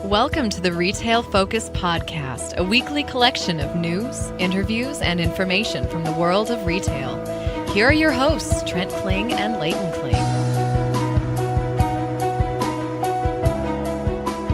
Welcome to the Retail Focus Podcast, a weekly collection of news, interviews, and information from the world of retail. Here are your hosts, Trent Kling and Leighton Kling.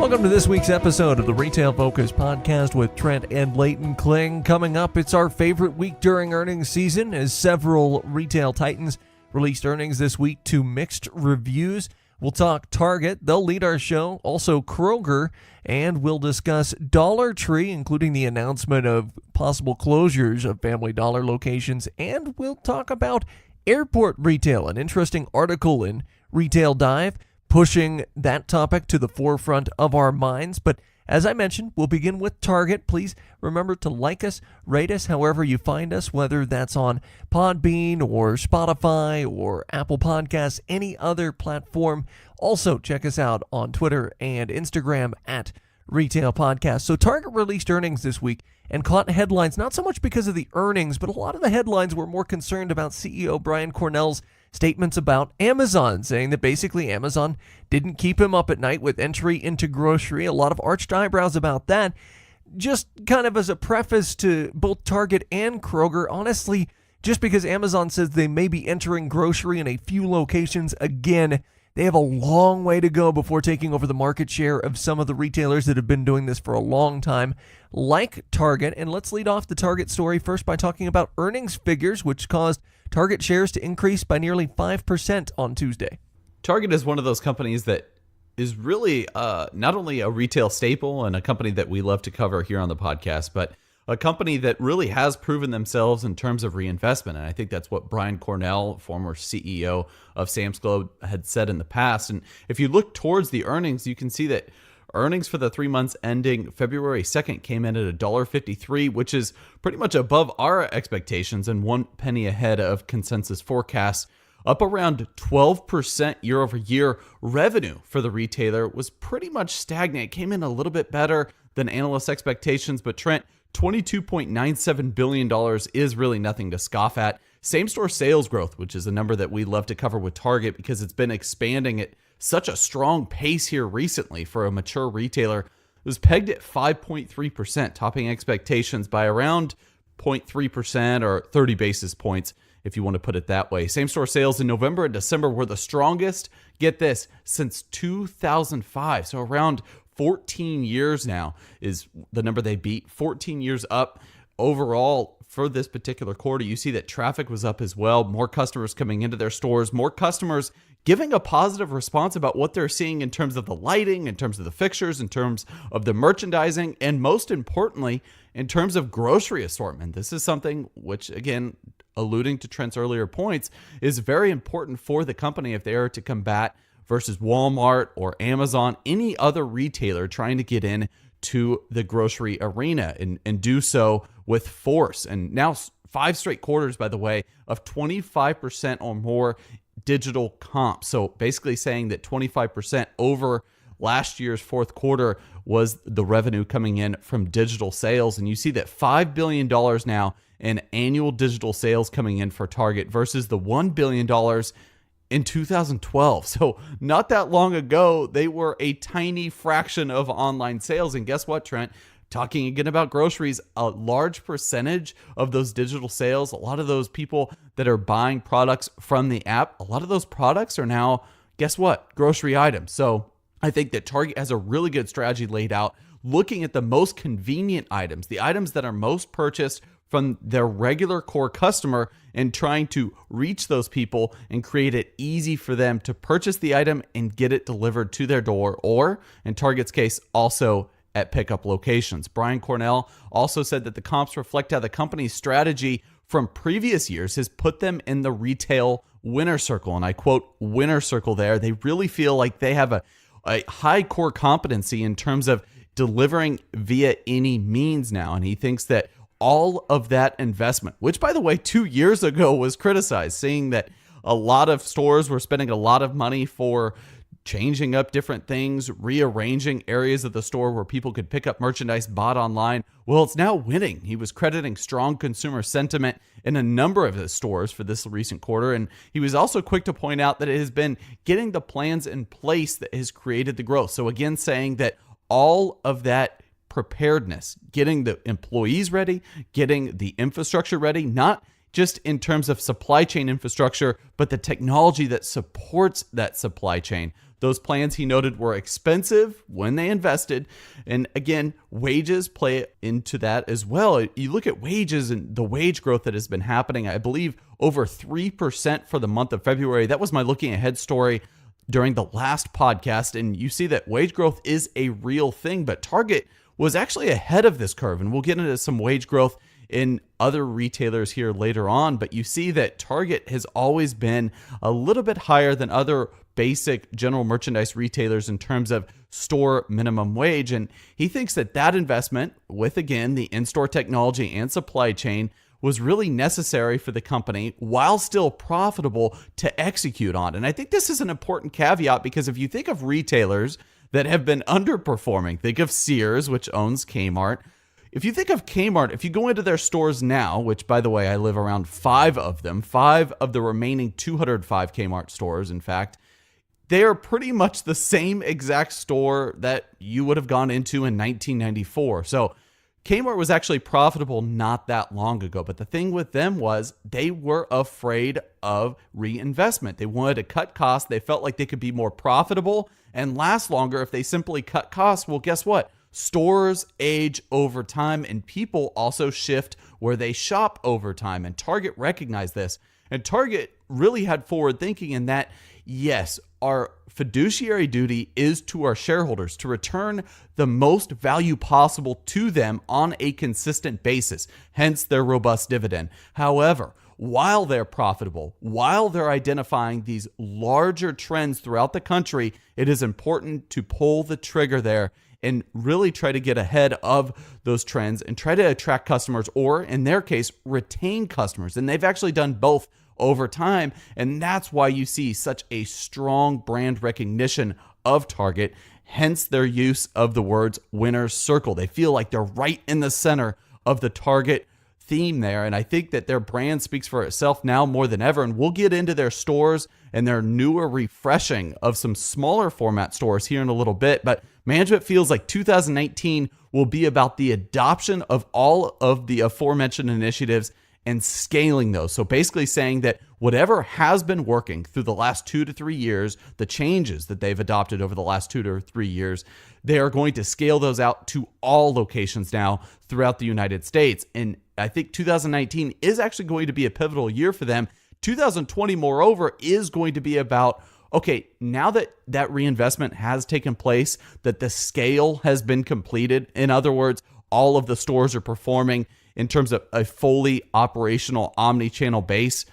Welcome to this week's episode of the Retail Focus Podcast with Trent and Leighton Kling. Coming up, it's our favorite week during earnings season as several retail titans released earnings this week to mixed reviews. We'll talk Target, they'll lead our show, also Kroger, and we'll discuss Dollar Tree, including the announcement of possible closures of Family Dollar locations, and we'll talk about airport retail, an interesting article in Retail Dive, pushing that topic to the forefront of our minds. But as I mentioned, we'll begin with Target. Please remember to like us, rate us however you find us, whether that's on Podbean or Spotify or Apple Podcasts, any other platform. Also, check us out on Twitter and Instagram at Retail Podcast. So Target released earnings this week and caught headlines, not so much because of the earnings, but a lot of the headlines were more concerned about CEO Brian Cornell's statements about Amazon, saying that basically Amazon didn't keep him up at night with entry into grocery. A lot of arched eyebrows about that. Just kind of as a preface to both Target and Kroger, honestly, just because Amazon says they may be entering grocery in a few locations again, they have a long way to go before taking over the market share of some of the retailers that have been doing this for a long time, like Target. And let's lead off the Target story first by talking about earnings figures, which caused Target shares to increase by nearly 5% on Tuesday. Target is one of those companies that is really not only a retail staple and a company that we love to cover here on the podcast, but a company that really has proven themselves in terms of reinvestment. And I think that's what Brian Cornell, former CEO of Sam's Club, had said in the past. And if you look towards the earnings, you can see that earnings for the 3 months ending February 2nd came in at $1.53, which is pretty much above our expectations and 1 penny ahead of consensus forecasts. Up around 12% year over year. Revenue for the retailer was pretty much stagnant. It came in a little bit better than analyst expectations, but Trent, $22.97 billion is really nothing to scoff at. Same-store sales growth, which is a number that we love to cover with Target because it's been expanding at such a strong pace here recently for a mature retailer, it was pegged at 5.3%, topping expectations by around 0.3% or 30 basis points, if you want to put it that way. Same-store sales in November and December were the strongest, get this, since 2005. So around 14 years now is the number they beat, 14 years up overall for this particular quarter. You see that traffic was up as well, more customers coming into their stores, more customers giving a positive response about what they're seeing in terms of the lighting, in terms of the fixtures, in terms of the merchandising, and most importantly, in terms of grocery assortment. This is something which, again, alluding to Trent's earlier points, is very important for the company if they are to combat versus Walmart or Amazon, any other retailer trying to get in to the grocery arena and do so with force. And now 5 straight quarters, by the way, of 25% or more digital comp. So basically saying that 25% over last year's fourth quarter was the revenue coming in from digital sales. And you see that $5 billion now in annual digital sales coming in for Target versus the $1 billion in 2012. So not that long ago, they were a tiny fraction of online sales. And guess what, Trent? Talking again about groceries, a large percentage of those digital sales, a lot of those people that are buying products from the app, a lot of those products are now, guess what? Grocery items. So I think that Target has a really good strategy laid out, looking at the most convenient items, the items that are most purchased from their regular core customer, and trying to reach those people and create it easy for them to purchase the item and get it delivered to their door, or in Target's case, also at pickup locations. Brian Cornell also said that the comps reflect how the company's strategy from previous years has put them in the retail winner circle. And I quote winner circle there. They really feel like they have a high core competency in terms of delivering via any means now. And he thinks that all of that investment, which by the way, 2 years ago was criticized, saying that a lot of stores were spending a lot of money for changing up different things, rearranging areas of the store where people could pick up merchandise bought online. Well, it's now winning. He was crediting strong consumer sentiment in a number of his stores for this recent quarter. And he was also quick to point out that it has been getting the plans in place that has created the growth. So again, saying that all of that preparedness, getting the employees ready, getting the infrastructure ready, not just in terms of supply chain infrastructure, but the technology that supports that supply chain. Those plans, he noted, were expensive when they invested. And again, wages play into that as well. You look at wages and the wage growth that has been happening, I believe over 3% for the month of February. That was my looking ahead story during the last podcast. And you see that wage growth is a real thing, but Target was actually ahead of this curve. And we'll get into some wage growth in other retailers here later on, but you see that Target has always been a little bit higher than other basic general merchandise retailers in terms of store minimum wage. And he thinks that that investment with, again, the in-store technology and supply chain was really necessary for the company while still profitable to execute on. And I think this is an important caveat because if you think of retailers that have been underperforming, think of Sears, which owns Kmart. If you think of Kmart, if you go into their stores now, which by the way, I live around 5 of them, 5 of the remaining 205 Kmart stores, in fact, they are pretty much the same exact store that you would have gone into in 1994. So Kmart was actually profitable not that long ago. But the thing with them was they were afraid of reinvestment. They wanted to cut costs. They felt like they could be more profitable and last longer if they simply cut costs. Well, guess what? Stores age over time and people also shift where they shop over time. And Target recognized this. And Target really had forward thinking in that, yes, our fiduciary duty is to our shareholders to return the most value possible to them on a consistent basis, hence their robust dividend. However, while they're profitable, while they're identifying these larger trends throughout the country, it is important to pull the trigger there and really try to get ahead of those trends and try to attract customers, or in their case, retain customers. And they've actually done both over time. And that's why you see such a strong brand recognition of Target, hence their use of the words winner's circle. They feel like they're right in the center of the Target theme there. And I think that their brand speaks for itself now more than ever. And we'll get into their stores and their newer refreshing of some smaller format stores here in a little bit. But management feels like 2019 will be about the adoption of all of the aforementioned initiatives and scaling those. So basically saying that whatever has been working through the last 2 to 3 years, the changes that they've adopted over the last 2 to 3 years, they are going to scale those out to all locations now throughout the United States. And I think 2019 is actually going to be a pivotal year for them. 2020, moreover, is going to be about, okay, now that that reinvestment has taken place, that the scale has been completed, in other words, all of the stores are performing in terms of a fully operational omni-channel base,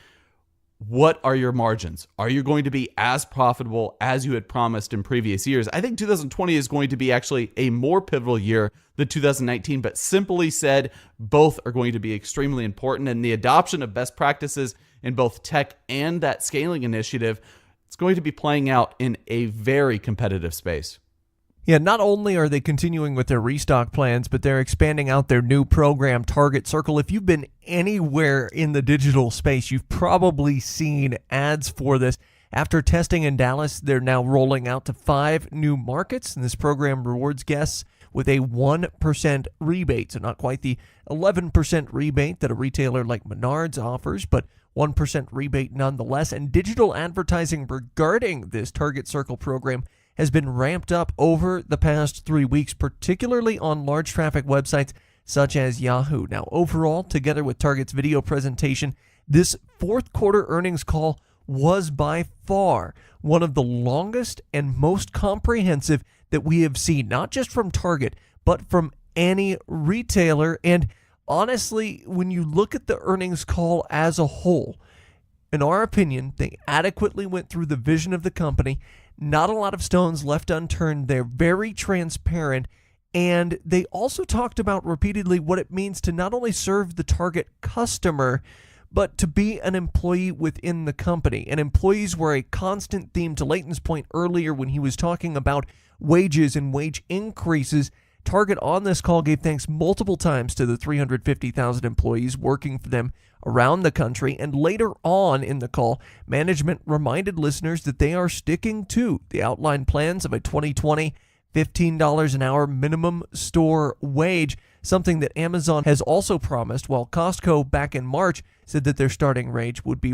what are your margins? Are you going to be as profitable as you had promised in previous years? I think 2020 is going to be actually a more pivotal year than 2019, but simply said, both are going to be extremely important. And the adoption of best practices in both tech and that scaling initiative, it's going to be playing out in a very competitive space. Yeah, not only are they continuing with their restock plans, but they're expanding out their new program, Target Circle. If you've been anywhere in the digital space, you've probably seen ads for this. After testing in Dallas, they're now rolling out to 5 new markets, and this program rewards guests with a 1% rebate. So not quite the 11% rebate that a retailer like Menards offers, but 1% rebate nonetheless. And digital advertising regarding this Target Circle program has been ramped up over the past 3 weeks, particularly on large traffic websites such as Yahoo. Now, overall, together with Target's video presentation, this fourth quarter earnings call was by far one of the longest and most comprehensive that we have seen, not just from Target, but from any retailer. And honestly, when you look at the earnings call as a whole, in our opinion, they adequately went through the vision of the company. Not a lot of stones left unturned. They're very transparent. And they also talked about repeatedly what it means to not only serve the target customer, but to be an employee within the company. And employees were a constant theme, to Leighton's point earlier when he was talking about wages and wage increases. Target on this call gave thanks multiple times to the 350,000 employees working for them around the country. And later on in the call, management reminded listeners that they are sticking to the outlined plans of a 2020 $15 an hour minimum store wage, something that Amazon has also promised, while Costco back in March said that their starting wage would be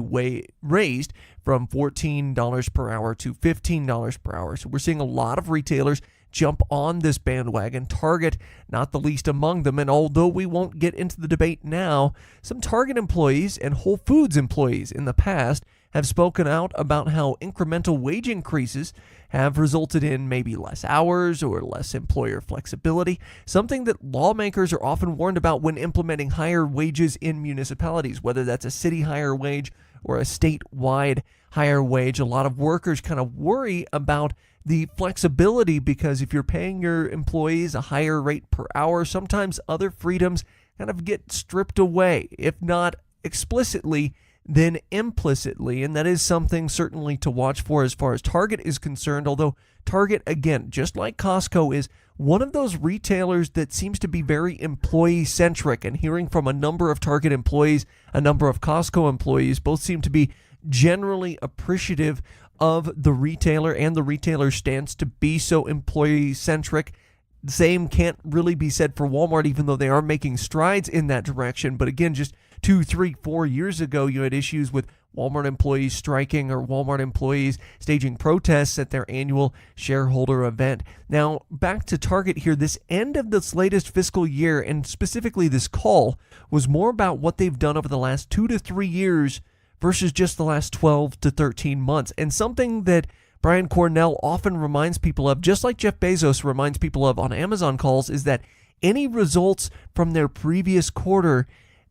raised from $14 per hour to $15 per hour. So we're seeing a lot of retailers jump on this bandwagon, Target not the least among them. And although we won't get into the debate now, some Target employees and Whole Foods employees in the past have spoken out about how incremental wage increases have resulted in maybe less hours or less employer flexibility, something that lawmakers are often warned about when implementing higher wages in municipalities, whether that's a city higher wage or a statewide higher wage. A lot of workers kind of worry about the flexibility because if you're paying your employees a higher rate per hour, sometimes other freedoms kind of get stripped away, if not explicitly, then implicitly, and that is something certainly to watch for as far as Target is concerned, although Target, again, just like Costco, is one of those retailers that seems to be very employee-centric, and hearing from a number of Target employees, a number of Costco employees, both seem to be generally appreciative of the retailer and the retailer's stance to be so employee-centric. The same can't really be said for Walmart, even though they are making strides in that direction. But again, just 2, 3, 4 years ago, you had issues with Walmart employees striking or Walmart employees staging protests at their annual shareholder event. Now, back to Target here. This end of this latest fiscal year, and specifically this call, was more about what they've done over the last 2 to 3 years versus just the last 12 to 13 months. And something that Brian Cornell often reminds people of, just like Jeff Bezos reminds people of on Amazon calls, is that any results from their previous quarter,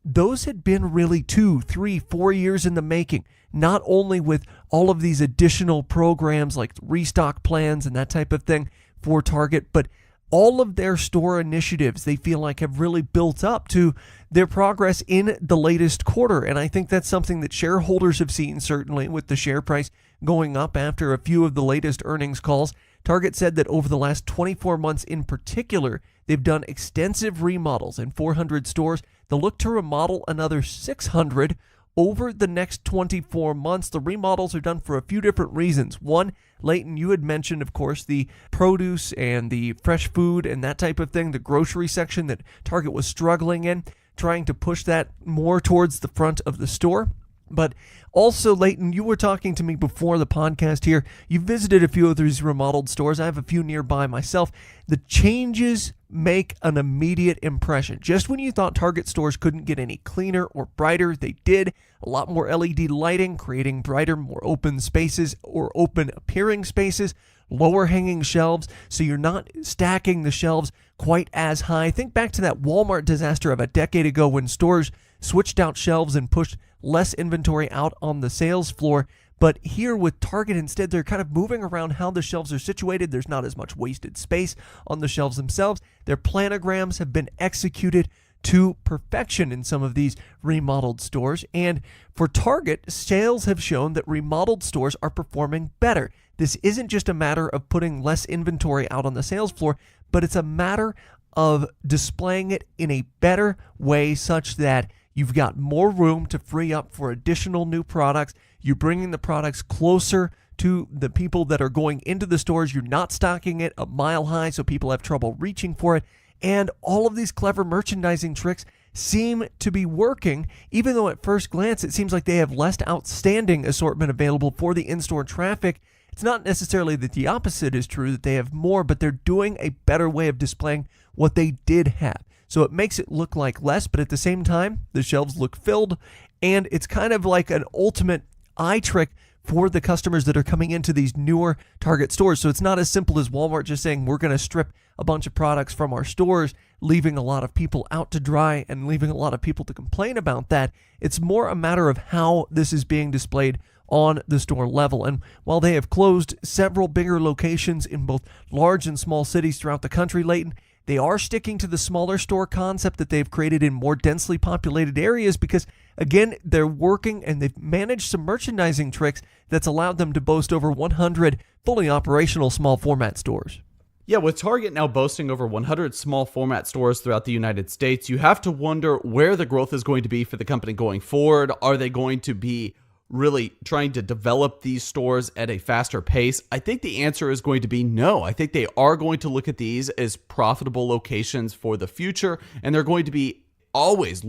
those had been really 2, 3, 4 years in the making, not only with all of these additional programs like restock plans and that type of thing for Target, but all of their store initiatives they feel like have really built up to their progress in the latest quarter. And I think that's something that shareholders have seen, certainly with the share price going up after a few of the latest earnings calls. Target said that over the last 24 months in particular, they've done extensive remodels in 400 stores. They'll look to remodel another 600 over the next 24 months. The remodels are done for a few different reasons. One, Leighton, you had mentioned, of course, the produce and the fresh food and that type of thing, the grocery section that Target was struggling in, trying to push that more towards the front of the store. But also, Leighton, you were talking to me before the podcast here. You visited a few of these remodeled stores. I have a few nearby myself. The changes make an immediate impression. Just when you thought Target stores couldn't get any cleaner or brighter, they did. A lot more LED lighting, creating brighter, more open spaces or open appearing spaces, lower hanging shelves, so you're not stacking the shelves quite as high. Think back to that Walmart disaster of a decade ago when stores switched out shelves and pushed less inventory out on the sales floor. But here with Target, instead, they're kind of moving around how the shelves are situated. There's not as much wasted space on the shelves themselves. Their planograms have been executed to perfection in some of these remodeled stores. And for Target, sales have shown that remodeled stores are performing better. This isn't just a matter of putting less inventory out on the sales floor, but it's a matter of displaying it in a better way such that you've got more room to free up for additional new products. You're bringing the products closer to the people that are going into the stores. You're not stocking it a mile high so people have trouble reaching for it. And all of these clever merchandising tricks seem to be working, even though at first glance it seems like they have less outstanding assortment available for the in-store traffic. It's not necessarily that the opposite is true, that they have more, but they're doing a better way of displaying what they did have. So it makes it look like less, but at the same time, the shelves look filled, and it's kind of like an ultimate eye trick for the customers that are coming into these newer Target stores. So it's not as simple as Walmart just saying, we're going to strip a bunch of products from our stores, leaving a lot of people out to dry and leaving a lot of people to complain about that. It's more a matter of how this is being displayed on the store level. And while they have closed several bigger locations in both large and small cities throughout the country, Leighton, they are sticking to the smaller store concept that they've created in more densely populated areas because, again, they're working and they've managed some merchandising tricks that's allowed them to boast over 100 fully operational small format stores. Yeah, with Target now boasting over 100 small format stores throughout the United States, you have to wonder where the growth is going to be for the company going forward. Are they going to be really trying to develop these stores at a faster pace? I think the answer is going to be no. I think they are going to look at these as profitable locations for the future, and they're going to be always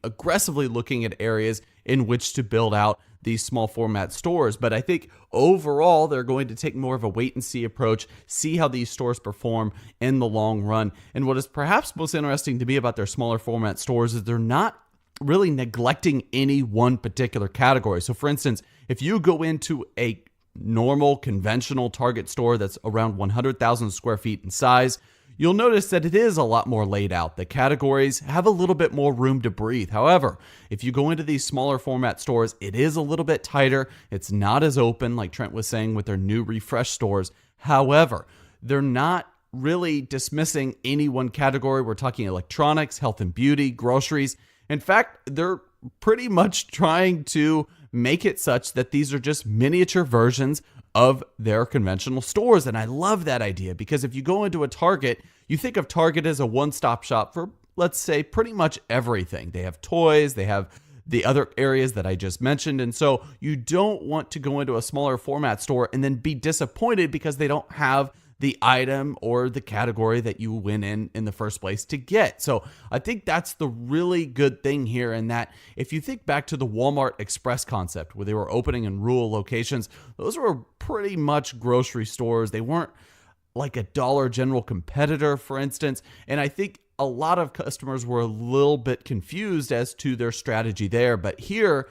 aggressively looking at areas in which to build out these small format stores. But I think overall, they're going to take more of a wait and see approach, see how these stores perform in the long run. And what is perhaps most interesting to me about their smaller format stores is they're not really neglecting any one particular category. So for instance, if you go into a normal conventional Target store that's around 100,000 square feet in size, you'll notice that it is a lot more laid out. The categories have a little bit more room to breathe. However, if you go into these smaller format stores, it is a little bit tighter. It's not as open, like Trent was saying, with their new refresh stores. However, they're not really dismissing any one category. We're talking electronics, health and beauty, groceries. In fact, they're pretty much trying to make it such that these are just miniature versions of their conventional stores. And I love that idea, because if you go into a Target, you think of Target as a one-stop shop for, let's say, pretty much everything. They have toys, they have the other areas that I just mentioned. And so you don't want to go into a smaller format store and then be disappointed because they don't have the item or the category that you went in the first place to get. So I think that's the really good thing here, in that if you think back to the Walmart Express concept, where they were opening in rural locations, those were pretty much grocery stores. They weren't like a Dollar General competitor, for instance. And I think a lot of customers were a little bit confused as to their strategy there. But here,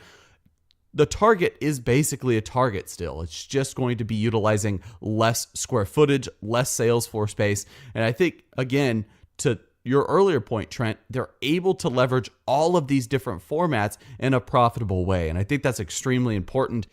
the Target is basically a Target still. It's just going to be utilizing less square footage, less sales floor space. And I think, again, to your earlier point, Trent, they're able to leverage all of these different formats in a profitable way. And I think that's extremely important.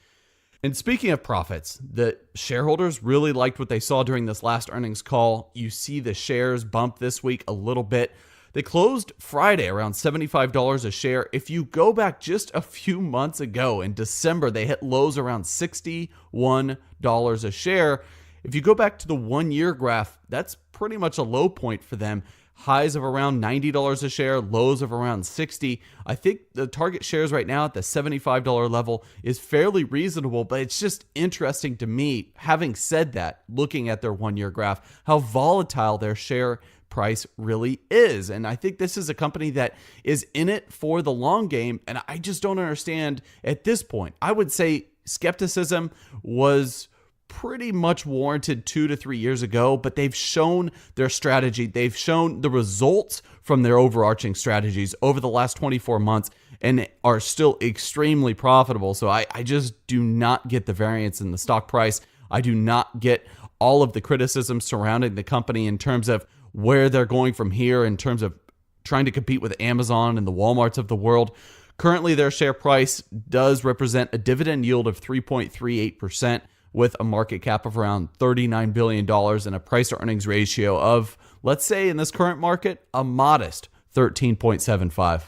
And speaking of profits, the shareholders really liked what they saw during this last earnings call. You see the shares bump this week a little bit. They closed Friday around $75 a share. If you go back just a few months ago in December, they hit lows around $61 a share. If you go back to the 1 year graph, that's pretty much a low point for them. Highs of around $90 a share, lows of around $60. I think the Target shares right now at the $75 level is fairly reasonable, but it's just interesting to me, having said that, looking at their 1 year graph, how volatile their share price really is. And I think this is a company that is in it for the long game. And I just don't understand at this point. I would say skepticism was pretty much warranted 2 to 3 years ago, but they've shown their strategy. They've shown the results from their overarching strategies over the last 24 months and are still extremely profitable. So I just do not get the variance in the stock price. I do not get all of the criticism surrounding the company in terms of where they're going from here, in terms of trying to compete with Amazon and the Walmarts of the world. Currently, their share price does represent a dividend yield of 3.38% with a market cap of around $39 billion and a price to earnings ratio of, let's say in this current market, a modest 13.75.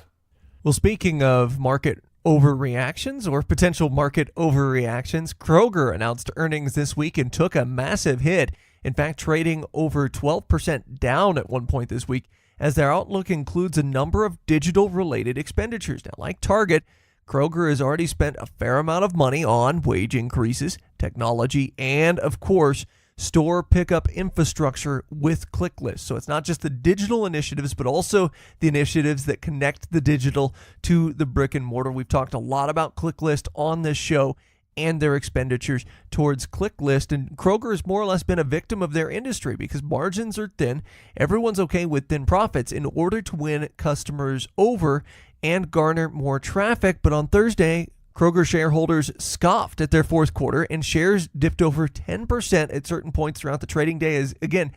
Well, speaking of market overreactions or potential market overreactions, Kroger announced earnings this week and took a massive hit. In fact, trading over 12% down at one point this week, as their outlook includes a number of digital-related expenditures. Now, like Target, Kroger has already spent a fair amount of money on wage increases, technology, and, of course, store pickup infrastructure with ClickList. So it's not just the digital initiatives, but also the initiatives that connect the digital to the brick and mortar. We've talked a lot about ClickList on this show and their expenditures towards ClickList. And Kroger has more or less been a victim of their industry because margins are thin. Everyone's okay with thin profits in order to win customers over and garner more traffic. But on Thursday, Kroger shareholders scoffed at their fourth quarter, and shares dipped over 10% at certain points throughout the trading day, as again,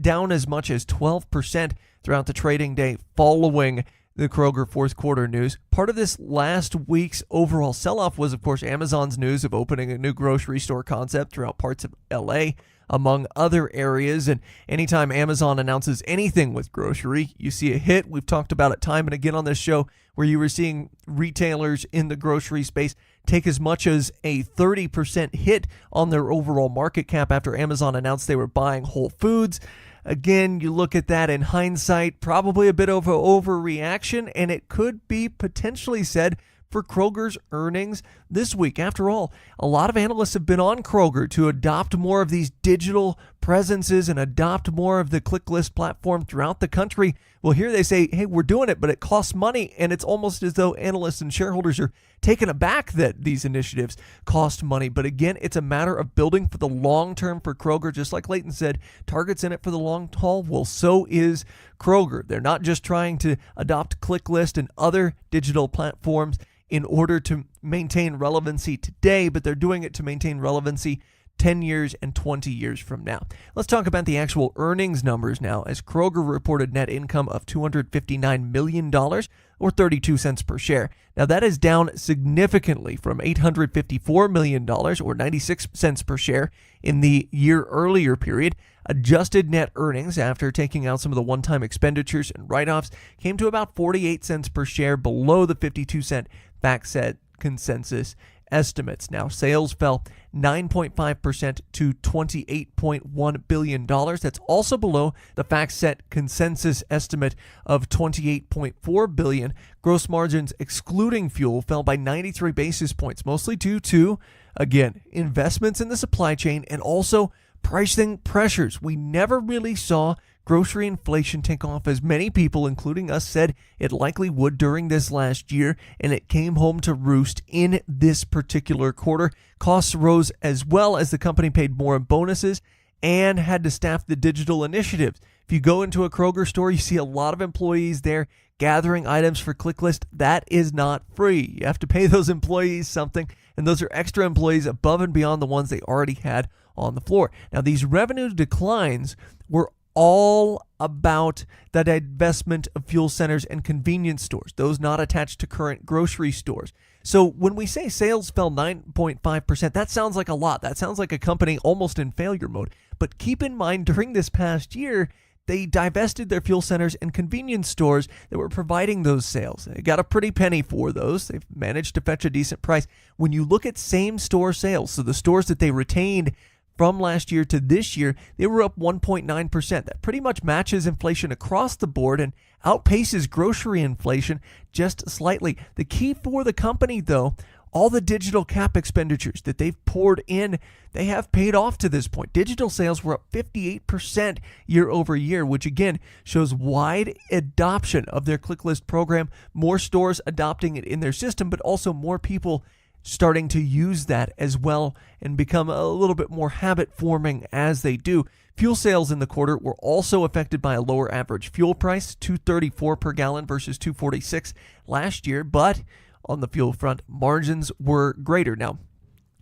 down as much as 12% throughout the trading day following the Kroger fourth quarter news. Part of this last week's overall sell-off was, of course, Amazon's news of opening a new grocery store concept throughout parts of LA, among other areas. And anytime Amazon announces anything with grocery, you see a hit. We've talked about it time and again on this show, where you were seeing retailers in the grocery space take as much as a 30% hit on their overall market cap after Amazon announced they were buying Whole Foods. Again, you look at that in hindsight, probably a bit of an overreaction, and it could be potentially said for Kroger's earnings this week. After all, a lot of analysts have been on Kroger to adopt more of these digital presences and adopt more of the ClickList platform throughout the country. Well, here they say, hey, we're doing it, but it costs money. And it's almost as though analysts and shareholders are taken aback that these initiatives cost money. But again, it's a matter of building for the long term for Kroger. Just like Leighton said, Target's in it for the long haul. Well, so is Kroger. They're not just trying to adopt ClickList and other digital platforms in order to maintain relevancy today, but they're doing it to maintain relevancy 10 years and 20 years from now. Let's talk about the actual earnings numbers now, as Kroger reported net income of $259 million or 32 cents per share. Now that is down significantly from $854 million or 96 cents per share in the year earlier period. Adjusted net earnings after taking out some of the one-time expenditures and write-offs came to about 48 cents per share, below the 52-cent FactSet consensus estimates. Now, sales fell 9.5% to $28.1 billion. That's also below the FactSet consensus estimate of $28.4 billion. Gross margins excluding fuel fell by 93 basis points, mostly due to, again, investments in the supply chain and also pricing pressures. We never really saw grocery inflation take off as many people, including us, said it likely would during this last year, and it came home to roost in this particular quarter. Costs rose as well as the company paid more in bonuses and had to staff the digital initiatives. If you go into a Kroger store, you see a lot of employees there gathering items for ClickList. That is not free. You have to pay those employees something, and those are extra employees above and beyond the ones they already had on the floor. Now, these revenue declines were all about the divestment of fuel centers and convenience stores, those not attached to current grocery stores. So when we say sales fell 9.5%, that sounds like a lot. That sounds like a company almost in failure mode. But keep in mind, during this past year, they divested their fuel centers and convenience stores that were providing those sales. They got a pretty penny for those. They've managed to fetch a decent price. When you look at same store sales, so the stores that they retained from last year to this year, they were up 1.9%. That pretty much matches inflation across the board and outpaces grocery inflation just slightly. The key for the company, though, all the digital cap expenditures that they've poured in, they have paid off to this point. Digital sales were up 58% year over year, which again shows wide adoption of their ClickList program, more stores adopting it in their system, but also more people starting to use that as well and become a little bit more habit forming as they do. Fuel sales in the quarter were also affected by a lower average fuel price, $2.34 per gallon versus $2.46 last year, but on the fuel front, margins were greater. Now,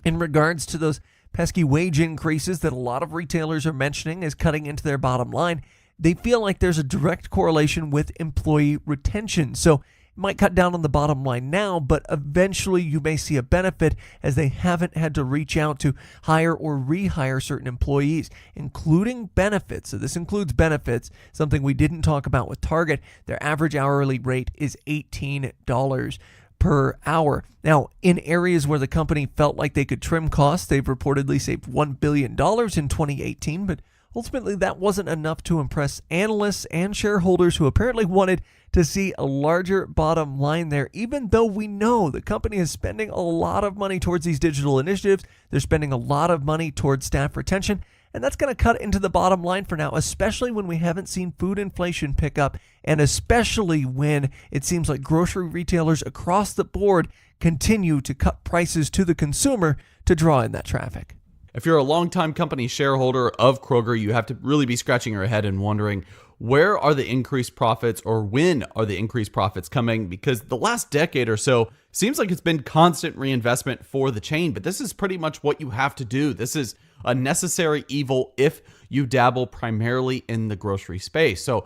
in regards to those pesky wage increases that a lot of retailers are mentioning as cutting into their bottom line, they feel like there's a direct correlation with employee retention. So might cut down on the bottom line now, but eventually you may see a benefit as they haven't had to reach out to hire or rehire certain employees, including benefits. So this includes benefits, something we didn't talk about with Target. Their average hourly rate is $18 per hour. Now, in areas where the company felt like they could trim costs, they've reportedly saved $1 billion in 2018, but ultimately that wasn't enough to impress analysts and shareholders who apparently wanted to see a larger bottom line there, even though we know the company is spending a lot of money towards these digital initiatives. They're spending a lot of money towards staff retention, and that's going to cut into the bottom line for now, especially when we haven't seen food inflation pick up, and especially when it seems like grocery retailers across the board continue to cut prices to the consumer to draw in that traffic. If you're a longtime company shareholder of Kroger, you have to really be scratching your head and wondering, where are the increased profits, or when are the increased profits coming? Because the last decade or so seems like it's been constant reinvestment for the chain, but this is pretty much what you have to do. This is a necessary evil if you dabble primarily in the grocery space. So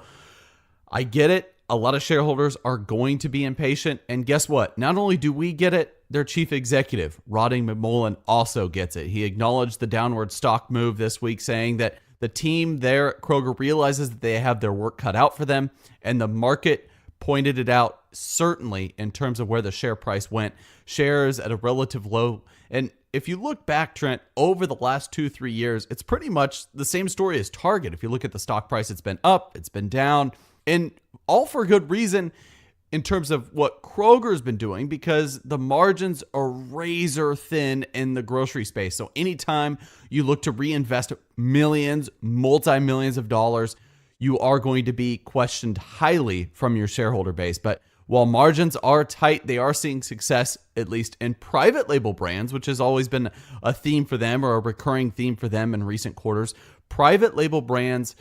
I get it. A lot of shareholders are going to be impatient. And guess what? Not only do we get it, their chief executive, Rodney McMullen, also gets it. He acknowledged the downward stock move this week, saying that the team there at Kroger realizes that they have their work cut out for them, and the market pointed it out, certainly in terms of where the share price went. Shares at a relative low. And if you look back, Trent, over the last 2-3 years, it's pretty much the same story as Target. If you look at the stock price, it's been up, it's been down, and all for good reason. in terms of what Kroger's been doing, because the margins are razor thin in the grocery space. So anytime you look to reinvest millions, multi-millions of dollars, you are going to be questioned highly from your shareholder base. But while margins are tight, they are seeing success, at least in private label brands, which has always been a theme for them, or a recurring theme for them in recent quarters. Private label brands,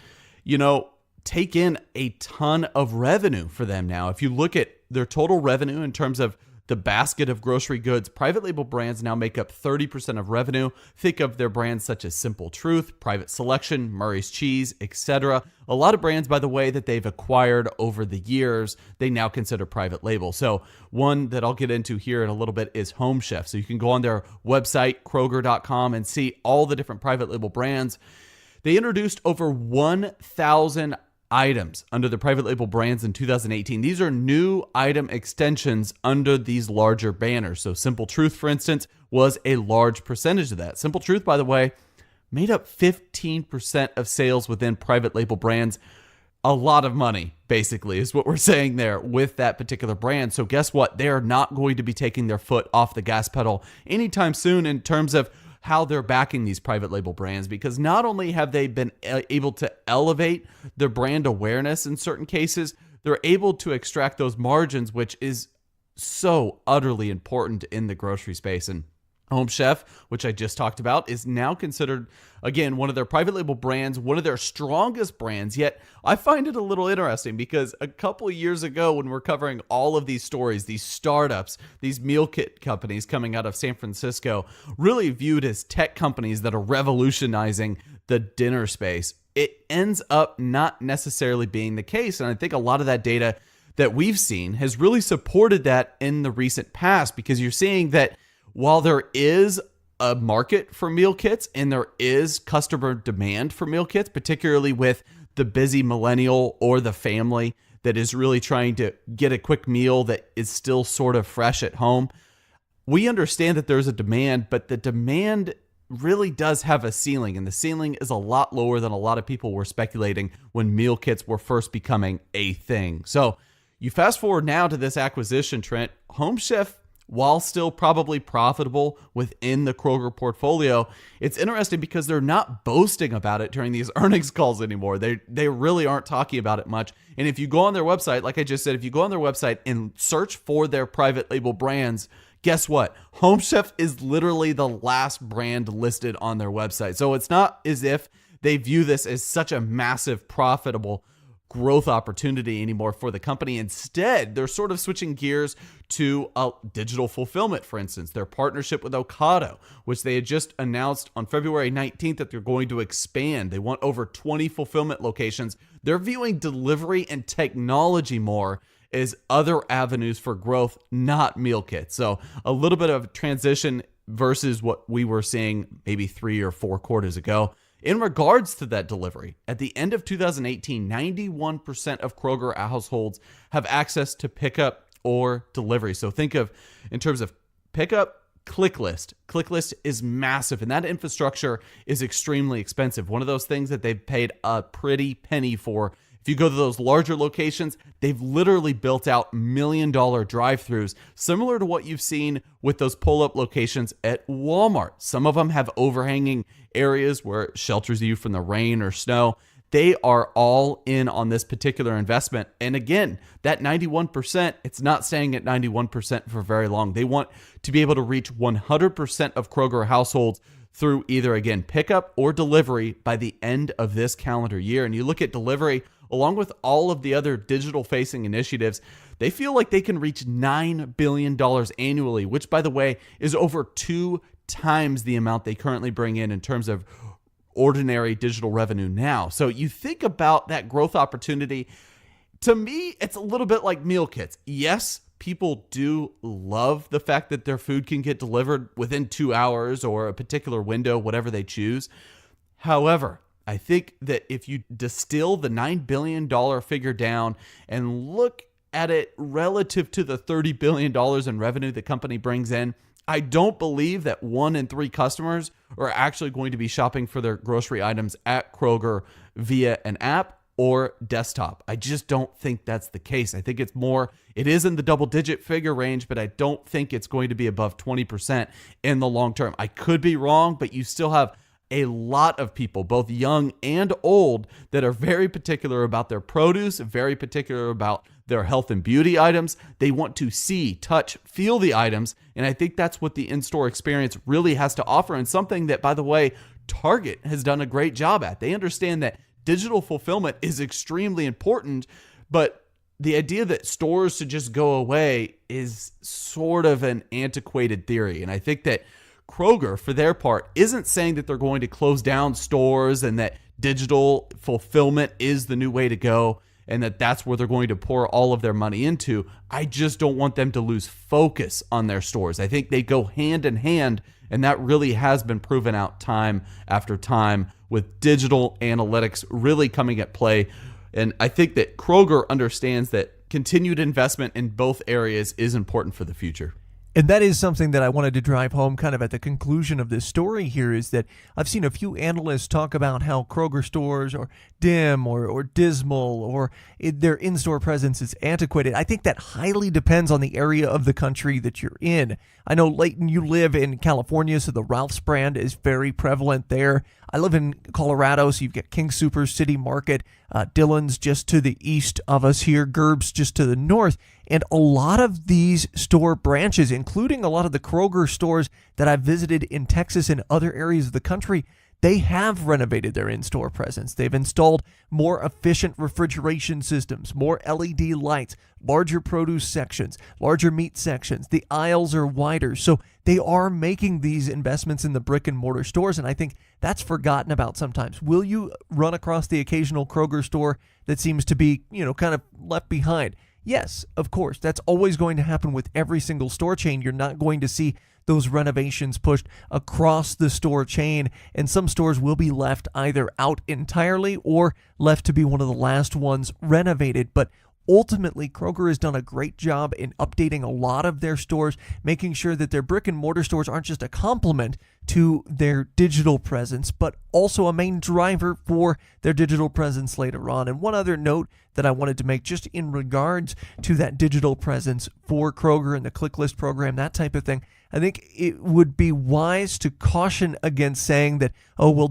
take in a ton of revenue for them now. If you look at their total revenue in terms of the basket of grocery goods, private label brands now make up 30% of revenue. Think of their brands such as Simple Truth, Private Selection, Murray's Cheese, etc. A lot of brands, by the way, that they've acquired over the years, they now consider private label. So one that I'll get into here in a little bit is Home Chef. So you can go on their website, Kroger.com, and see all the different private label brands. They introduced over 1,000 items under the private label brands in 2018. These are new item extensions under these larger banners. So Simple Truth, for instance, was a large percentage of that. Simple Truth, by the way, made up 15% of sales within private label brands. A lot of money, basically, is what we're saying there with that particular brand. So guess what? They are not going to be taking their foot off the gas pedal anytime soon in terms of how they're backing these private label brands, because not only have they been able to elevate their brand awareness in certain cases, they're able to extract those margins, which is so utterly important in the grocery space. And Home Chef, which I just talked about, is now considered, again, one of their private label brands, one of their strongest brands. Yet I find it a little interesting because a couple of years ago, when we're covering all of these stories, these startups, these meal kit companies coming out of San Francisco, really viewed as tech companies that are revolutionizing the dinner space, it ends up not necessarily being the case. And I think a lot of that data that we've seen has really supported that in the recent past, because you're seeing that while there is a market for meal kits and there is customer demand for meal kits, particularly with the busy millennial or the family that is really trying to get a quick meal that is still sort of fresh at home, we understand that there's a demand, but the demand really does have a ceiling, and the ceiling is a lot lower than a lot of people were speculating when meal kits were first becoming a thing. So you fast forward now to this acquisition, Trent. Home Chef, while still probably profitable within the Kroger portfolio, it's interesting because they're not boasting about it during these earnings calls anymore. They really aren't talking about it much. And if you go on their website, like I just said, if you go on their website and search for their private label brands, guess what? Home Chef is literally the last brand listed on their website. So it's not as if they view this as such a massive, profitable growth opportunity anymore for the company. Instead, they're sort of switching gears to digital fulfillment, for instance, their partnership with Ocado, which they had just announced on February 19th that they're going to expand. They want over 20 fulfillment locations. They're viewing delivery and technology more as other avenues for growth, not meal kits. So a little bit of transition versus what we were seeing maybe 3 or 4 quarters ago. In regards to that delivery, at the end of 2018, 91% of Kroger households have access to pickup or delivery. So think of, in terms of pickup, ClickList. ClickList is massive, and that infrastructure is extremely expensive. One of those things that they've paid a pretty penny for. If you go to those larger locations, they've literally built out $1 million drive-thrus, similar to what you've seen with those pull-up locations at Walmart. Some of them have overhanging areas where it shelters you from the rain or snow. They are all in on this particular investment. And again, that 91%, it's not staying at 91% for very long. They want to be able to reach 100% of Kroger households through either, again, pickup or delivery by the end of this calendar year. And you look at delivery, along with all of the other digital-facing initiatives, they feel like they can reach $9 billion annually, which, by the way, is over 2 times the amount they currently bring in terms of ordinary digital revenue now. So you think about that growth opportunity. To me, it's a little bit like meal kits. Yes, people do love the fact that their food can get delivered within 2 hours or a particular window, whatever they choose. However, I think that if you distill the $9 billion figure down and look at it relative to the $30 billion in revenue the company brings in, I don't believe that 1 in 3 customers are actually going to be shopping for their grocery items at Kroger via an app or desktop. I just don't think that's the case. I think it is in the double-digit figure range, but I don't think it's going to be above 20% in the long term. I could be wrong, but you still have a lot of people, both young and old, that are very particular about their produce, very particular about their health and beauty items. They want to see, touch, feel the items, and I think that's what the in-store experience really has to offer, and something that, by the way, Target has done a great job at. They understand that digital fulfillment is extremely important, but the idea that stores should just go away is sort of an antiquated theory. And I think that Kroger, for their part, isn't saying that they're going to close down stores and that digital fulfillment is the new way to go and that that's where they're going to pour all of their money into. I just don't want them to lose focus on their stores. I think they go hand in hand, and that really has been proven out time after time with digital analytics really coming at play. And I think that Kroger understands that continued investment in both areas is important for the future. And that is something that I wanted to drive home kind of at the conclusion of this story here, is that I've seen a few analysts talk about how Kroger stores are dim or dismal or their in-store presence is antiquated. I think that highly depends on the area of the country that you're in. I know, Leighton, you live in California, so the Ralph's brand is very prevalent there. I live in Colorado, so you've got King Soopers, City Market, Dillon's just to the east of us here, Gerb's just to the north. And a lot of these store branches, including a lot of the Kroger stores that I've visited in Texas and other areas of the country, they have renovated their in-store presence. They've installed more efficient refrigeration systems, more LED lights, larger produce sections, larger meat sections. The aisles are wider. So they are making these investments in the brick and mortar stores, and I think that's forgotten about sometimes. Will you run across the occasional Kroger store that seems to be, kind of left behind? Yes, of course. That's always going to happen with every single store chain. You're not going to see those renovations pushed across the store chain, and some stores will be left either out entirely or left to be one of the last ones renovated. But ultimately, Kroger has done a great job in updating a lot of their stores, making sure that their brick and mortar stores aren't just a complement to their digital presence, but also a main driver for their digital presence later on. And one other note that I wanted to make just in regards to that digital presence for Kroger and the click list program, that type of thing, I think it would be wise to caution against saying that,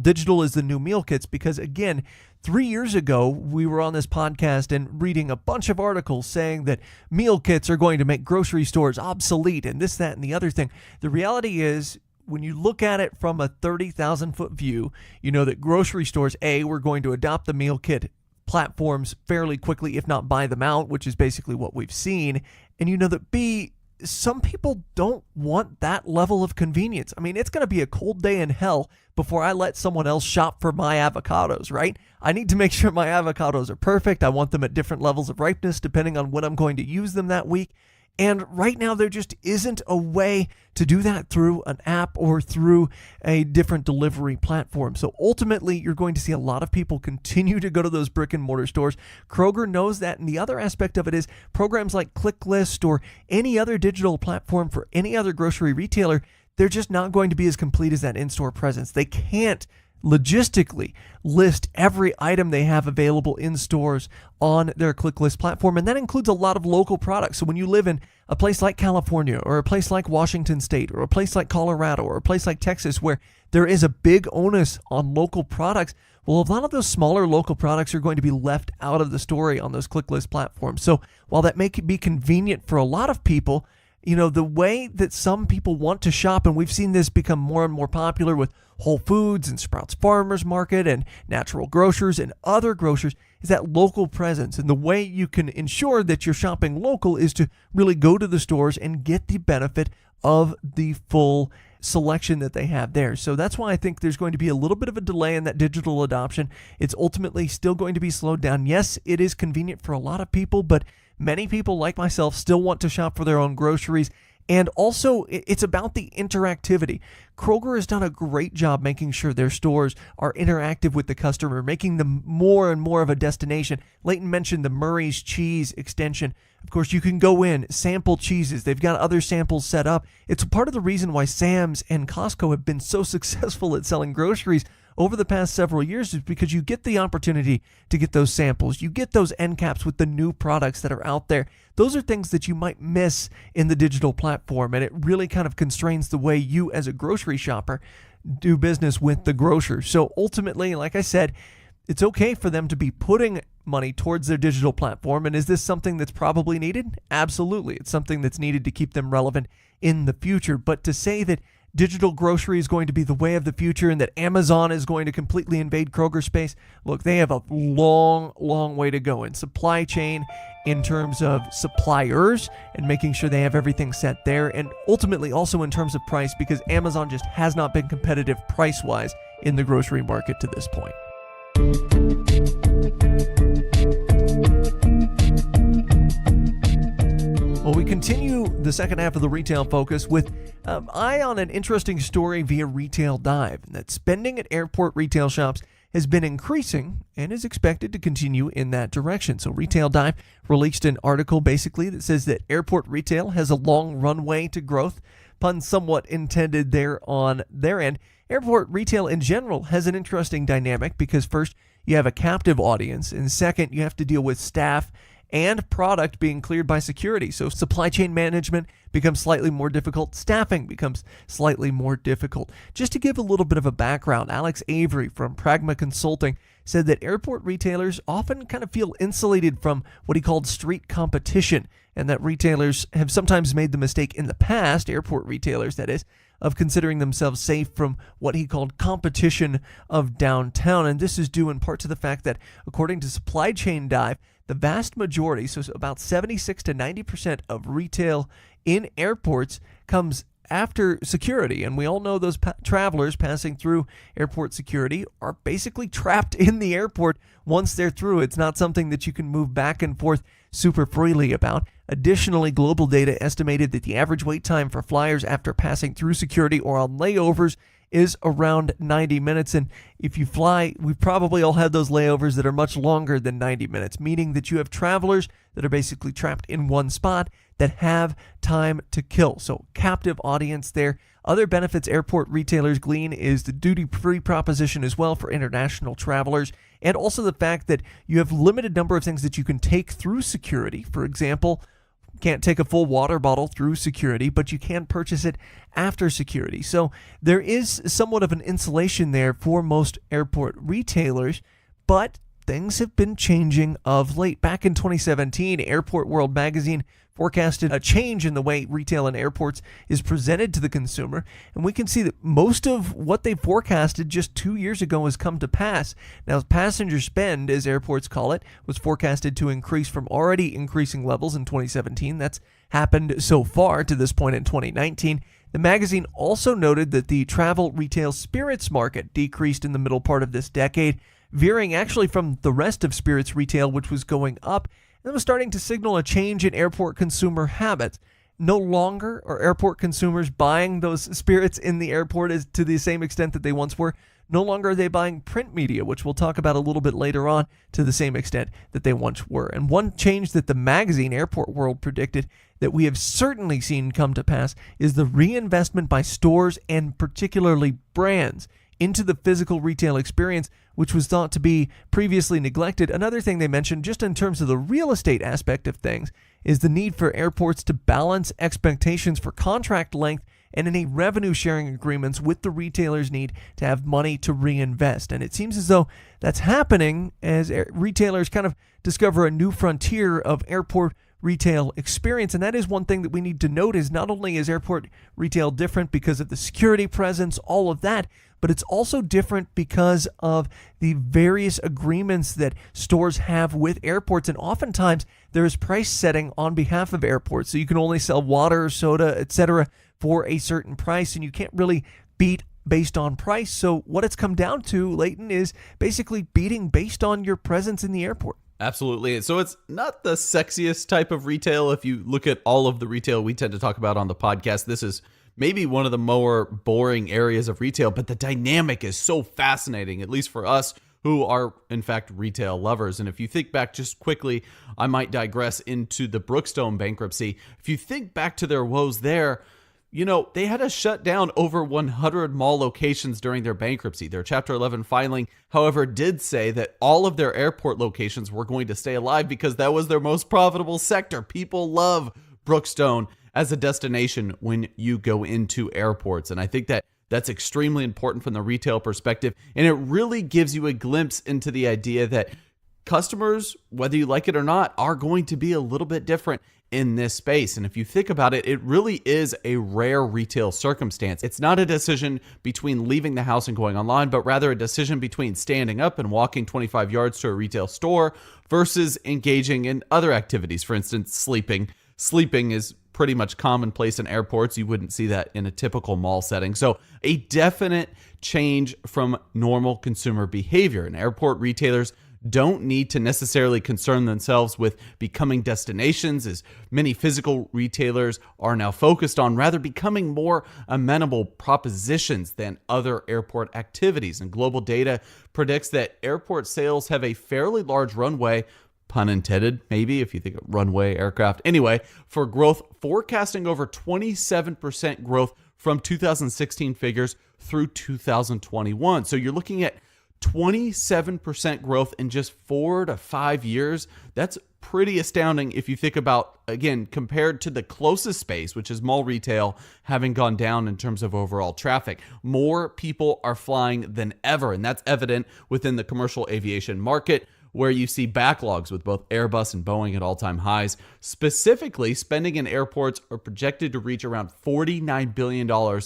digital is the new meal kits, because again, 3 years ago, we were on this podcast and reading a bunch of articles saying that meal kits are going to make grocery stores obsolete and this, that, and the other thing. The reality is, when you look at it from a 30,000-foot view, you know that grocery stores, A, we're going to adopt the meal kit platforms fairly quickly, if not buy them out, which is basically what we've seen. And you know that, B, some people don't want that level of convenience. I mean, it's going to be a cold day in hell before I let someone else shop for my avocados, right? I need to make sure my avocados are perfect. I want them at different levels of ripeness depending on when I'm going to use them that week. And right now, there just isn't a way to do that through an app or through a different delivery platform. So ultimately, you're going to see a lot of people continue to go to those brick and mortar stores. Kroger knows that. And the other aspect of it is programs like ClickList or any other digital platform for any other grocery retailer, they're just not going to be as complete as that in-store presence. They can't logistically list every item they have available in stores on their ClickList platform, and that includes a lot of local products. So when you live in a place like California or a place like Washington State or a place like Colorado or a place like Texas where there is a big onus on local products, well, a lot of those smaller local products are going to be left out of the story on those ClickList platforms. So while that may be convenient for a lot of people, the way that some people want to shop, and we've seen this become more and more popular with Whole Foods and Sprouts Farmers Market and Natural Grocers and other grocers, is that local presence. And the way you can ensure that you're shopping local is to really go to the stores and get the benefit of the full selection that they have there. So that's why I think there's going to be a little bit of a delay in that digital adoption. It's ultimately still going to be slowed down. Yes, it is convenient for a lot of people, but many people like myself still want to shop for their own groceries. And also, it's about the interactivity. Kroger has done a great job making sure their stores are interactive with the customer, making them more and more of a destination. Leighton mentioned the Murray's Cheese extension. Of course, you can go in, sample cheeses. They've got other samples set up. It's part of the reason why Sam's and Costco have been so successful at selling groceries over the past several years is because you get the opportunity to get those samples. You get those end caps with the new products that are out there. Those are things that you might miss in the digital platform, and it really kind of constrains the way you as a grocery shopper do business with the grocer. So ultimately, like I said, it's okay for them to be putting money towards their digital platform. And is this something that's probably needed? Absolutely. It's something that's needed to keep them relevant in the future. But to say that digital grocery is going to be the way of the future and that Amazon is going to completely invade Kroger space, look, they have a long, long way to go in supply chain, in terms of suppliers and making sure they have everything set there, and ultimately also in terms of price, because Amazon just has not been competitive price-wise in the grocery market to this point. Well, we continue the second half of the Retail Focus with eye on an interesting story via Retail Dive, and that spending at airport retail shops has been increasing and is expected to continue in that direction. So Retail Dive released an article basically that says that airport retail has a long runway to growth, pun somewhat intended there on their end. Airport retail in general has an interesting dynamic because first, you have a captive audience, and second, you have to deal with staff and product being cleared by security. So supply chain management becomes slightly more difficult. Staffing becomes slightly more difficult. Just to give a little bit of a background, Alex Avery from Pragma Consulting said that airport retailers often kind of feel insulated from what he called street competition, and that retailers have sometimes made the mistake in the past, airport retailers that is, of considering themselves safe from what he called competition of downtown. And this is due in part to the fact that, according to Supply Chain Dive, the vast majority, so about 76 to 90% of retail in airports comes after security. And we all know those travelers passing through airport security are basically trapped in the airport once they're through. It's not something that you can move back and forth super freely about. Additionally, global data estimated that the average wait time for flyers after passing through security or on layovers is around 90 minutes. And if you fly, we've probably all had those layovers that are much longer than 90 minutes, meaning that you have travelers that are basically trapped in one spot that have time to kill. So captive audience there. Other benefits airport retailers glean is the duty-free proposition as well for international travelers, and also the fact that you have limited number of things that you can take through security. For example, can't take a full water bottle through security, but you can purchase it after security. So there is somewhat of an insulation there for most airport retailers, but things have been changing of late. Back in 2017, Airport World magazine forecasted a change in the way retail in airports is presented to the consumer, and we can see that most of what they forecasted just 2 years ago has come to pass. Now, passenger spend, as airports call it, was forecasted to increase from already increasing levels in 2017. That's happened so far to this point in 2019. The magazine also noted that the travel retail spirits market decreased in the middle part of this decade, veering actually from the rest of spirits retail, which was going up. And was starting to signal a change in airport consumer habits. No longer are airport consumers buying those spirits in the airport as to the same extent that they once were. No longer are they buying print media, which we'll talk about a little bit later on, to the same extent that they once were. And one change that the magazine Airport World predicted that we have certainly seen come to pass is the reinvestment by stores and particularly brands into the physical retail experience, which was thought to be previously neglected. Another thing they mentioned, just in terms of the real estate aspect of things, is the need for airports to balance expectations for contract length and any revenue sharing agreements with the retailers' need to have money to reinvest. And it seems as though that's happening as retailers kind of discover a new frontier of airport retail experience. And that is one thing that we need to note, is not only is airport retail different because of the security presence, all of that, but it's also different because of the various agreements that stores have with airports. And oftentimes there is price setting on behalf of airports. So you can only sell water, soda, etc. for a certain price, and you can't really beat based on price. So what it's come down to, Leighton, is basically beating based on your presence in the airport. Absolutely. So it's not the sexiest type of retail. If you look at all of the retail we tend to talk about on the podcast, this is maybe one of the more boring areas of retail, but the dynamic is so fascinating, at least for us who are, in fact, retail lovers. And if you think back just quickly, I might digress into the Brookstone bankruptcy. If you think back to their woes there, They had to shut down over 100 mall locations during their bankruptcy. Their Chapter 11 filing, however, did say that all of their airport locations were going to stay alive because that was their most profitable sector. People love Brookstone as a destination when you go into airports. And I think that that's extremely important from the retail perspective. And it really gives you a glimpse into the idea that customers, whether you like it or not, are going to be a little bit different in this space. And if you think about it, it really is a rare retail circumstance. It's not a decision between leaving the house and going online, but rather a decision between standing up and walking 25 yards to a retail store versus engaging in other activities. For instance, sleeping. Sleeping is pretty much commonplace in airports. You wouldn't see that in a typical mall setting. So a definite change from normal consumer behavior. And airport retailers don't need to necessarily concern themselves with becoming destinations, as many physical retailers are now focused on, rather becoming more amenable propositions than other airport activities. And global data predicts that airport sales have a fairly large runway, pun intended, maybe, if you think of runway aircraft. Anyway, for growth, forecasting over 27% growth from 2016 figures through 2021. So you're looking at 27% growth in just 4 to 5 years. That's pretty astounding if you think about, again, compared to the closest space, which is mall retail, having gone down in terms of overall traffic. More people are flying than ever, and that's evident within the commercial aviation market, where you see backlogs with both Airbus and Boeing at all-time highs. Specifically, spending in airports are projected to reach around $49 billion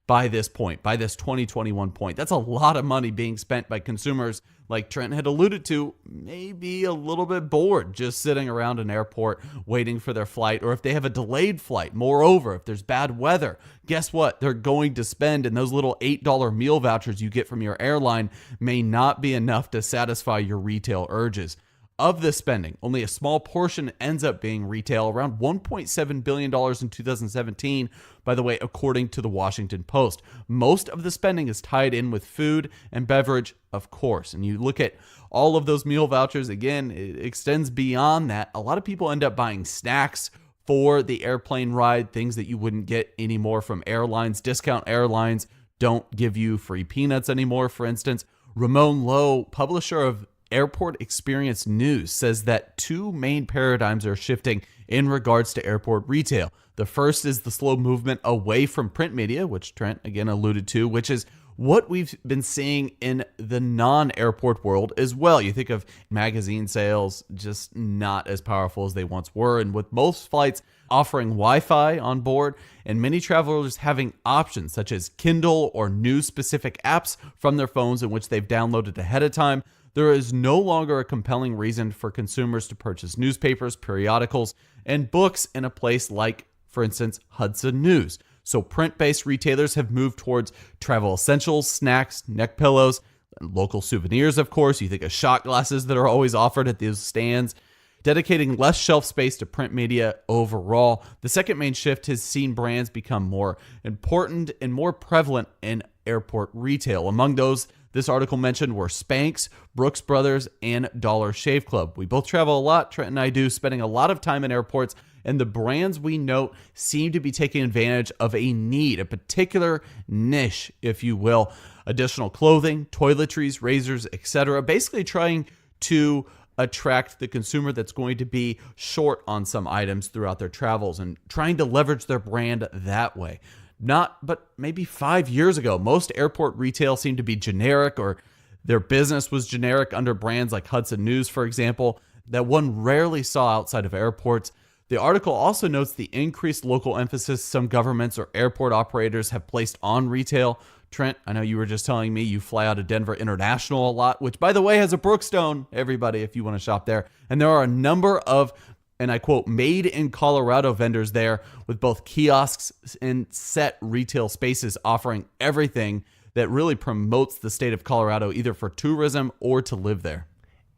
by this point, by this 2021 point. That's a lot of money being spent by consumers, like Trent had alluded to, maybe a little bit bored just sitting around an airport waiting for their flight, or if they have a delayed flight. Moreover, if there's bad weather, guess what? They're going to spend, and those little $8 meal vouchers you get from your airline may not be enough to satisfy your retail urges. Of this spending, only a small portion ends up being retail, around $1.7 billion in 2017, by the way, according to the Washington Post. Most of the spending is tied in with food and beverage, of course. And you look at all of those meal vouchers, again, it extends beyond that. A lot of people end up buying snacks for the airplane ride, things that you wouldn't get anymore from airlines. Discount airlines don't give you free peanuts anymore, for instance. Ramon Lowe, publisher of Airport Experience News, says that two main paradigms are shifting in regards to airport retail. The first is the slow movement away from print media, which Trent again alluded to, which is what we've been seeing in the non-airport world as well. You think of magazine sales, just not as powerful as they once were. And with most flights offering Wi-Fi on board and many travelers having options such as Kindle or news-specific apps from their phones in which they've downloaded ahead of time, there is no longer a compelling reason for consumers to purchase newspapers, periodicals, and books in a place like, for instance, Hudson News. So print-based retailers have moved towards travel essentials, snacks, neck pillows, and local souvenirs, of course. You think of shot glasses that are always offered at these stands, dedicating less shelf space to print media overall. The second main shift has seen brands become more important and more prevalent in airport retail. Among those this article mentioned were Spanx, Brooks Brothers, and Dollar Shave Club. We both travel a lot, Trent and I do, spending a lot of time in airports, and the brands we note seem to be taking advantage of a need, a particular niche, if you will. Additional clothing, toiletries, razors, etc. Basically trying to attract the consumer that's going to be short on some items throughout their travels and trying to leverage their brand that way. But maybe 5 years ago, most airport retail seemed to be generic, or their business was generic under brands like Hudson News, for example, that one rarely saw outside of airports. The article also notes the increased local emphasis some governments or airport operators have placed on retail. Trent, I know you were just telling me you fly out of Denver International a lot, which, by the way, has a Brookstone, everybody, if you want to shop there. And there are a number of, and I quote, made in Colorado vendors there with both kiosks and set retail spaces offering everything that really promotes the state of Colorado, either for tourism or to live there.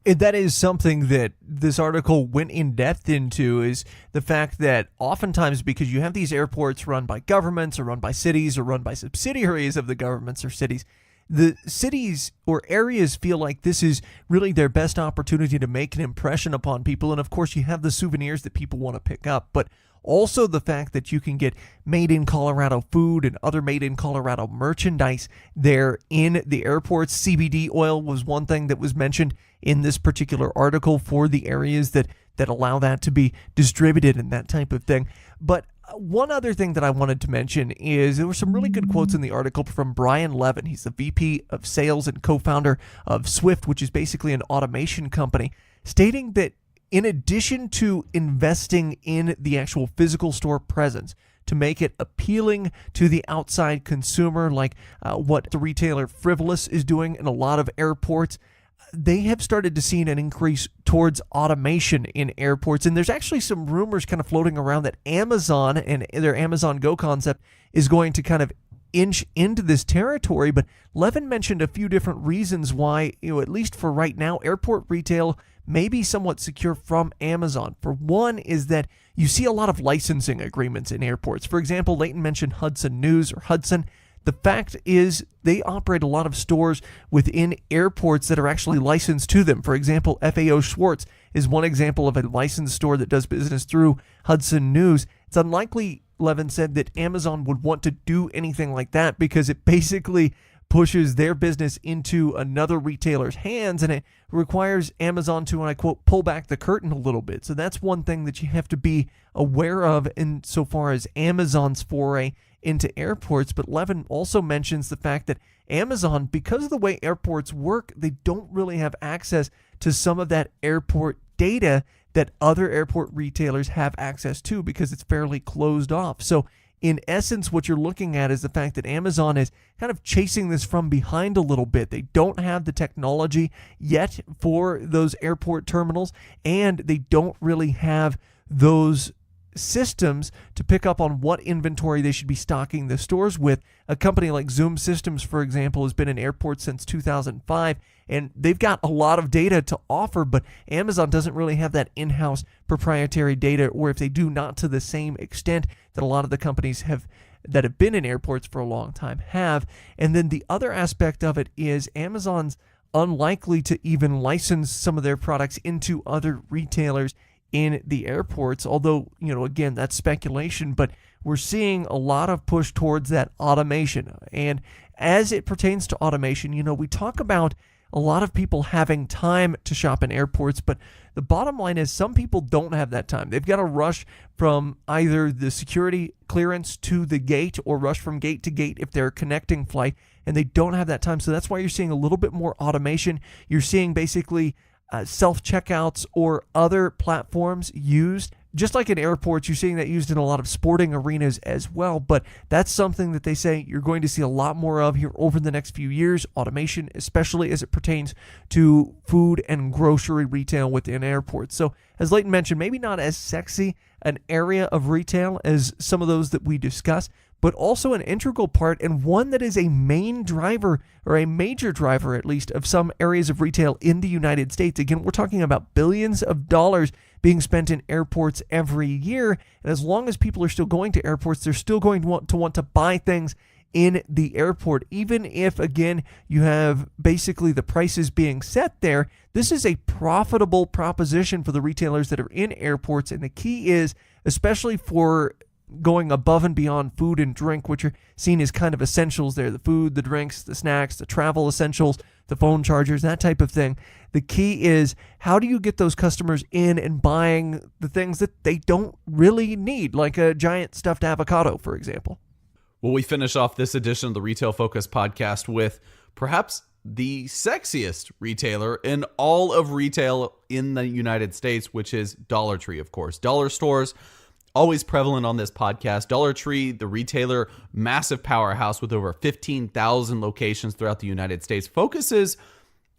That is something that this article went in depth into, is the fact that oftentimes, because you have these airports run by governments or run by cities or run by subsidiaries of the governments or cities, the cities or areas feel like this is really their best opportunity to make an impression upon people. And of course, you have the souvenirs that people want to pick up, but also the fact that you can get made in Colorado food and other made in Colorado merchandise there in the airports. CBD oil was one thing that was mentioned in this particular article for the areas that allow that to be distributed and that type of thing. But one other thing that I wanted to mention is there were some really good quotes in the article from Brian Levin. He's the VP of Sales and co-founder of Swift, which is basically an automation company, stating that in addition to investing in the actual physical store presence to make it appealing to the outside consumer, like what the retailer Frivolous is doing in a lot of airports, they have started to see an increase towards automation in airports. And there's actually some rumors kind of floating around that Amazon and their Amazon Go concept is going to kind of inch into this territory. But Levin mentioned a few different reasons why, at least for right now, airport retail may be somewhat secure from Amazon. For one is that you see a lot of licensing agreements in airports. For example, Leighton mentioned Hudson News or Hudson. The fact is they operate a lot of stores within airports that are actually licensed to them. For example, FAO Schwartz is one example of a licensed store that does business through Hudson News. It's unlikely, Levin said, that Amazon would want to do anything like that because it basically pushes their business into another retailer's hands, and it requires Amazon to, and I quote, pull back the curtain a little bit. So that's one thing that you have to be aware of insofar as Amazon's foray into airports. But Levin also mentions the fact that Amazon, because of the way airports work, they don't really have access to some of that airport data that other airport retailers have access to because it's fairly closed off. So in essence, what you're looking at is the fact that Amazon is kind of chasing this from behind a little bit. They don't have the technology yet for those airport terminals, and they don't really have those systems to pick up on what inventory they should be stocking the stores with. A company like Zoom Systems, for example, has been in airports since 2005, and they've got a lot of data to offer, but Amazon doesn't really have that in-house proprietary data, or if they do, not to the same extent that a lot of the companies that have been in airports for a long time have. And then the other aspect of it is Amazon's unlikely to even license some of their products into other retailers in the airports, although, again, that's speculation, but we're seeing a lot of push towards that automation. And as it pertains to automation, we talk about a lot of people having time to shop in airports, but the bottom line is some people don't have that time. They've got to rush from either the security clearance to the gate or rush from gate to gate if they're a connecting flight, and they don't have that time. So that's why you're seeing a little bit more automation. You're seeing basically self-checkouts or other platforms used. Just like in airports, you're seeing that used in a lot of sporting arenas as well, but that's something that they say you're going to see a lot more of here over the next few years, automation, especially as it pertains to food and grocery retail within airports. So as Leighton mentioned, maybe not as sexy an area of retail as some of those that we discussed, but also an integral part and one that is a main driver, or a major driver at least, of some areas of retail in the United States. Again, we're talking about billions of dollars being spent in airports every year. And as long as people are still going to airports, they're still going to want to buy things in the airport. Even if, again, you have basically the prices being set there, this is a profitable proposition for the retailers that are in airports. And the key is, especially for going above and beyond food and drink, which are seen as kind of essentials there, the food, the drinks, the snacks, the travel essentials, the phone chargers, that type of thing. The key is, how do you get those customers in and buying the things that they don't really need, like a giant stuffed avocado, for example? Well, we finish off this edition of the Retail Focus podcast with perhaps the sexiest retailer in all of retail in the United States, which is Dollar Tree, of course. Dollar stores, always prevalent on this podcast. Dollar Tree, the retailer, massive powerhouse with over 15,000 locations throughout the United States, focuses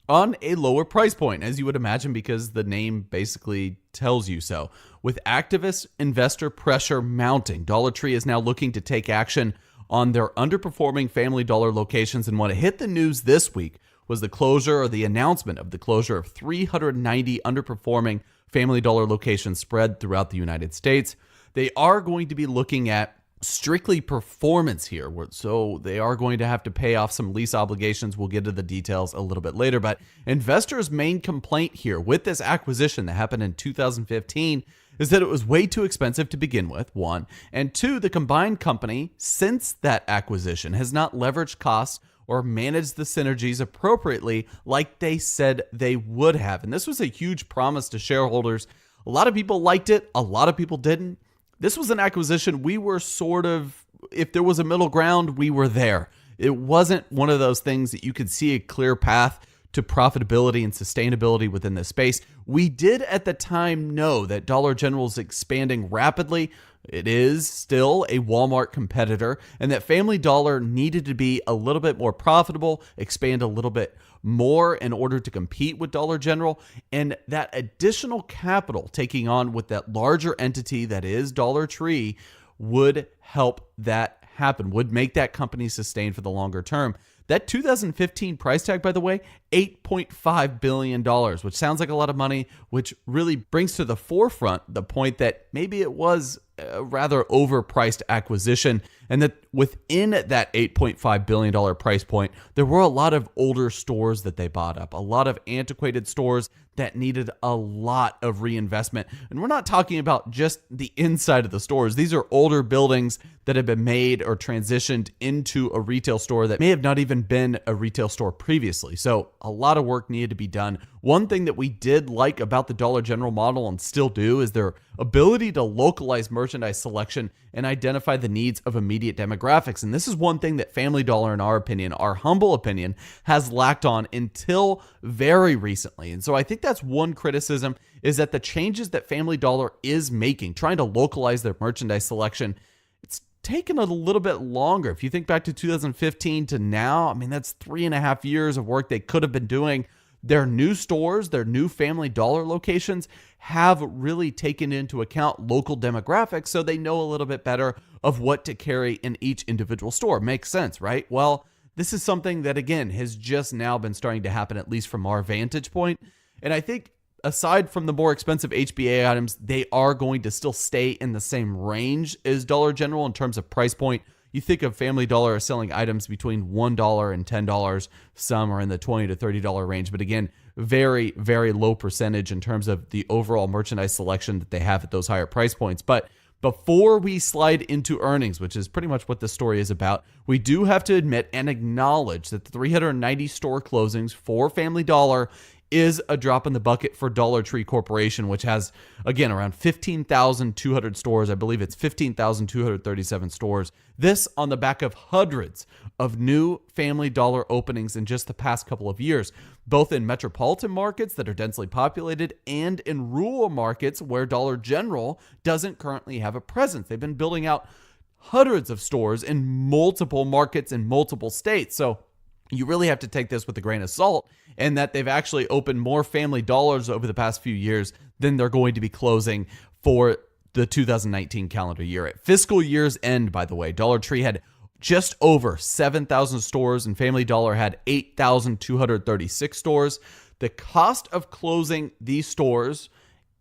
on a lower price point, as you would imagine, because the name basically tells you so. With activist investor pressure mounting, Dollar Tree is now looking to take action on their underperforming Family Dollar locations, and what hit the news this week was the closure, or the announcement of the closure, of 390 underperforming Family Dollar locations spread throughout the United States. They are going to be looking at strictly performance here. So they are going to have to pay off some lease obligations. We'll get to the details a little bit later. But investors' main complaint here with this acquisition that happened in 2015 is that it was way too expensive to begin with, one. And two, the combined company, since that acquisition, has not leveraged costs or managed the synergies appropriately like they said they would have. And this was a huge promise to shareholders. A lot of people liked it. A lot of people didn't. This was an acquisition we were sort of, if there was a middle ground, we were there. It wasn't one of those things that you could see a clear path to profitability and sustainability within this space. We did at the time know that Dollar General is expanding rapidly. It is still a Walmart competitor, and that Family Dollar needed to be a little bit more profitable, expand a little bit more in order to compete with Dollar General. And that additional capital taking on with that larger entity that is Dollar Tree would help that happen, would make that company sustain for the longer term. That 2015 price tag, by the way, $8.5 billion, which sounds like a lot of money, which really brings to the forefront the point that maybe it was a rather overpriced acquisition, and that within that $8.5 billion price point, there were a lot of older stores that they bought up, a lot of antiquated stores that needed a lot of reinvestment. And we're not talking about just the inside of the stores. These are older buildings that have been made or transitioned into a retail store that may have not even been a retail store previously. So a lot of work needed to be done. One thing that we did like about the Dollar General model and still do is their ability to localize merchandise selection and identify the needs of immediate demographics. And this is one thing that Family Dollar, in our opinion, our humble opinion, has lacked on until very recently. And so I think that's one criticism, is that the changes that Family Dollar is making, trying to localize their merchandise selection, it's taken a little bit longer. If you think back to 2015 to now, I mean, that's 3.5 years of work they could have been doing. Their new stores, their new Family Dollar locations have really taken into account local demographics, so they know a little bit better of what to carry in each individual store. Makes sense, right? Well, this is something that, again, has just now been starting to happen, at least from our vantage point. And I think aside from the more expensive HBA items, they are going to still stay in the same range as Dollar General in terms of price point. You think of Family Dollar as selling items between $1 and $10. Some are in the $20 to $30 range. But again, very, very low percentage in terms of the overall merchandise selection that they have at those higher price points. But before we slide into earnings, which is pretty much what this story is about, we do have to admit and acknowledge that the 390 store closings for Family Dollar is a drop in the bucket for Dollar Tree Corporation, which has, again, around 15,200 stores. I believe it's 15,237 stores. This on the back of hundreds of new Family Dollar openings in just the past couple of years, both in metropolitan markets that are densely populated and in rural markets where Dollar General doesn't currently have a presence. They've been building out hundreds of stores in multiple markets in multiple states. So you really have to take this with a grain of salt, and that they've actually opened more Family Dollars over the past few years than they're going to be closing for the 2019 calendar year. At fiscal year's end, by the way, Dollar Tree had just over 7,000 stores and Family Dollar had 8,236 stores. The cost of closing these stores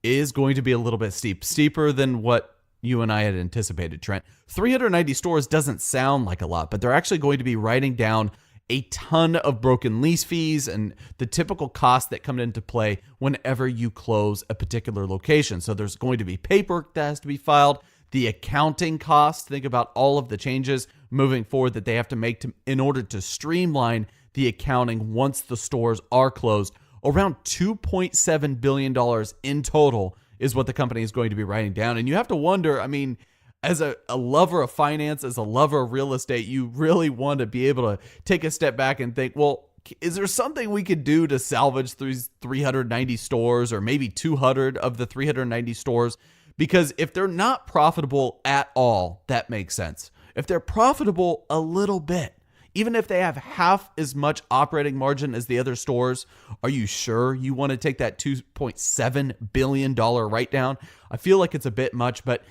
is going to be a little bit steeper than what you and I had anticipated, Trent. 390 stores doesn't sound like a lot, but they're actually going to be writing down a ton of broken lease fees and the typical costs that come into play whenever you close a particular location. So there's going to be paperwork that has to be filed, the accounting costs. Think about all of the changes moving forward that they have to make in order to streamline the accounting once the stores are closed. Around $2.7 billion in total is what the company is going to be writing down. And you have to wonder, I mean, as a lover of finance, as a lover of real estate, you really want to be able to take a step back and think, well, is there something we could do to salvage these 390 stores, or maybe 200 of the 390 stores? Because if they're not profitable at all, that makes sense. If they're profitable a little bit, even if they have half as much operating margin as the other stores, are you sure you want to take that $2.7 billion write down? I feel like it's a bit much, but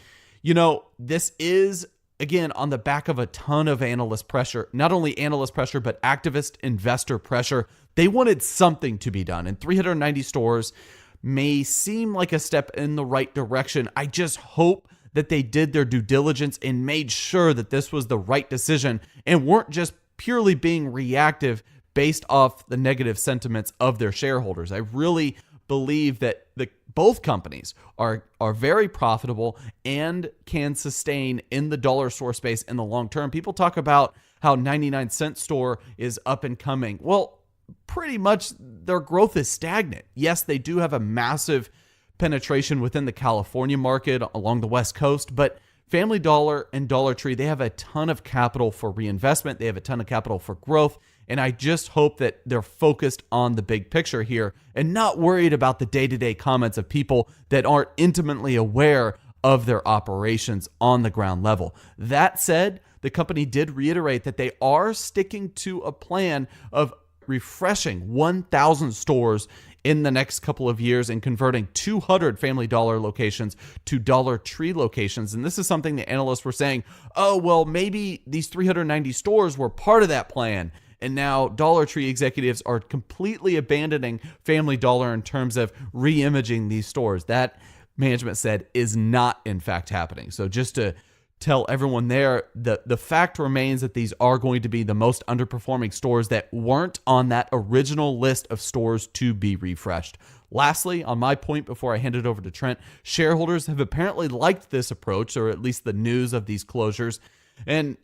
you know, this is, again, on the back of a ton of analyst pressure, not only analyst pressure, but activist investor pressure. They wanted something to be done, and 390 stores may seem like a step in the right direction. I just hope that they did their due diligence and made sure that this was the right decision and weren't just purely being reactive based off the negative sentiments of their shareholders. I really believe that both companies are very profitable and can sustain in the dollar store space in the long term. People talk about how 99-cent store is up and coming. Well, pretty much their growth is stagnant. Yes, they do have a massive penetration within the California market along the West Coast, but Family Dollar and Dollar Tree, they have a ton of capital for reinvestment. They have a ton of capital for growth. And I just hope that they're focused on the big picture here and not worried about the day-to-day comments of people that aren't intimately aware of their operations on the ground level. That said, the company did reiterate that they are sticking to a plan of refreshing 1,000 stores in the next couple of years and converting 200 Family Dollar locations to Dollar Tree locations. And this is something the analysts were saying, oh, well, maybe these 390 stores were part of that plan. And now Dollar Tree executives are completely abandoning Family Dollar in terms of re-imaging these stores. That, management said, is not in fact happening. So just to tell everyone there, the fact remains that these are going to be the most underperforming stores that weren't on that original list of stores to be refreshed. Lastly, on my point before I hand it over to Trent, shareholders have apparently liked this approach, or at least the news of these closures, and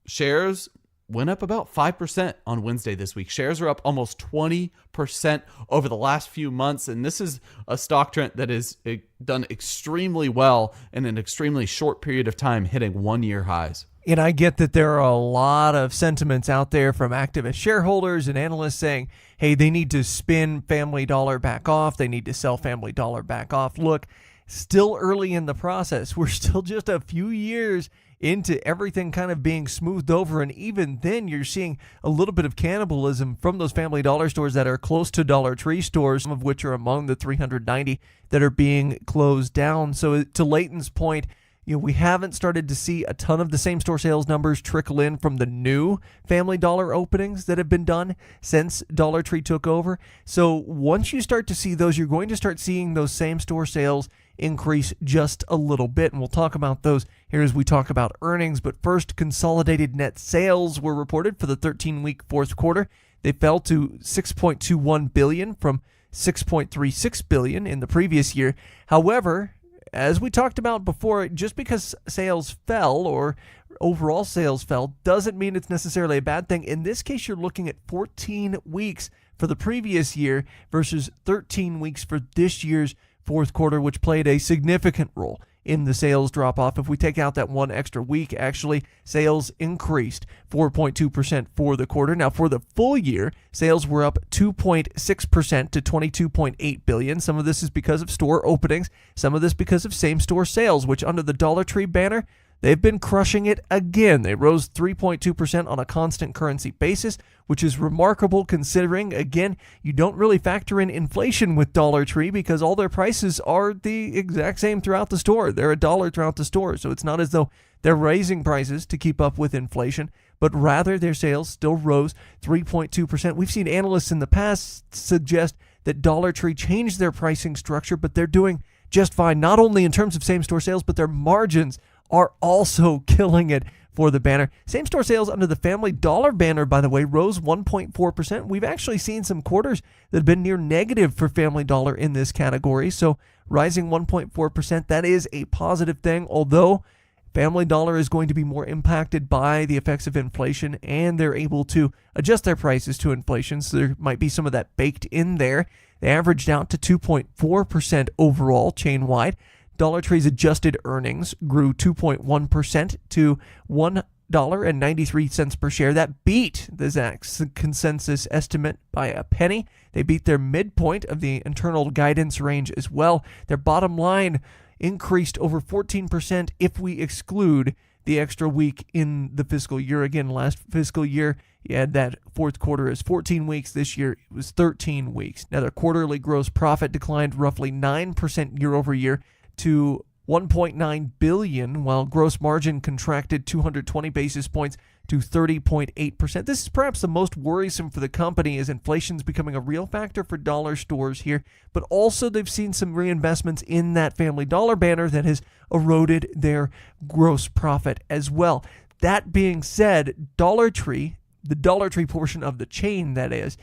shares went up about 5% on Wednesday this week. Shares are up almost 20% over the last few months, and this is a stock trend that has done extremely well in an extremely short period of time, hitting one-year highs. And I get that there are a lot of sentiments out there from activist shareholders and analysts saying, hey, they need to spin Family Dollar back off. They need to sell Family Dollar back off. Look, still early in the process. We're still just a few years into everything kind of being smoothed over. And even then, you're seeing a little bit of cannibalism from those Family Dollar stores that are close to Dollar Tree stores, some of which are among the 390 that are being closed down. So to Leighton's point, we haven't started to see a ton of the same store sales numbers trickle in from the new Family Dollar openings that have been done since Dollar Tree took over. So once you start to see those, you're going to start seeing those same store sales increase just a little bit. And we'll talk about those here as we talk about earnings. But first, consolidated net sales were reported for the 13-week fourth quarter. They fell to $6.21 billion from $6.36 billion in the previous year. However, as we talked about before, just because sales fell or overall sales fell doesn't mean it's necessarily a bad thing. In this case, you're looking at 14 weeks for the previous year versus 13 weeks for this year's fourth quarter, which played a significant role in the sales drop-off. If we take out that one extra week, actually, sales increased 4.2% for the quarter. Now, for the full year, sales were up 2.6% to $22.8 billion. Some of this is because of store openings. Some of this because of same-store sales, which under the Dollar Tree banner, they've been crushing it again. They rose 3.2% on a constant currency basis, which is remarkable considering, again, you don't really factor in inflation with Dollar Tree because all their prices are the exact same throughout the store. They're $1 throughout the store, so it's not as though they're raising prices to keep up with inflation, but rather their sales still rose 3.2%. We've seen analysts in the past suggest that Dollar Tree changed their pricing structure, but they're doing just fine, not only in terms of same-store sales, but their margins are also killing it for the banner. Same-store sales under the Family Dollar banner, by the way, rose 1.4%. We've actually seen some quarters that have been near negative for Family Dollar in this category. So rising 1.4%, that is a positive thing, although Family Dollar is going to be more impacted by the effects of inflation, and they're able to adjust their prices to inflation, so there might be some of that baked in there. They averaged out to 2.4% overall chain-wide. Dollar Tree's adjusted earnings grew 2.1% to $1.93 per share. That beat the Zacks consensus estimate by a penny. They beat their midpoint of the internal guidance range as well. Their bottom line increased over 14% if we exclude the extra week in the fiscal year. Again, last fiscal year, you had that fourth quarter as 14 weeks. This year, it was 13 weeks. Now, their quarterly gross profit declined roughly 9% year over year to $1.9 billion, while gross margin contracted 220 basis points to 30.8%. This is perhaps the most worrisome for the company as inflation's becoming a real factor for dollar stores here, but also they've seen some reinvestments in that Family Dollar banner that has eroded their gross profit as well. That being said, Dollar Tree, the Dollar Tree portion of the chain that is,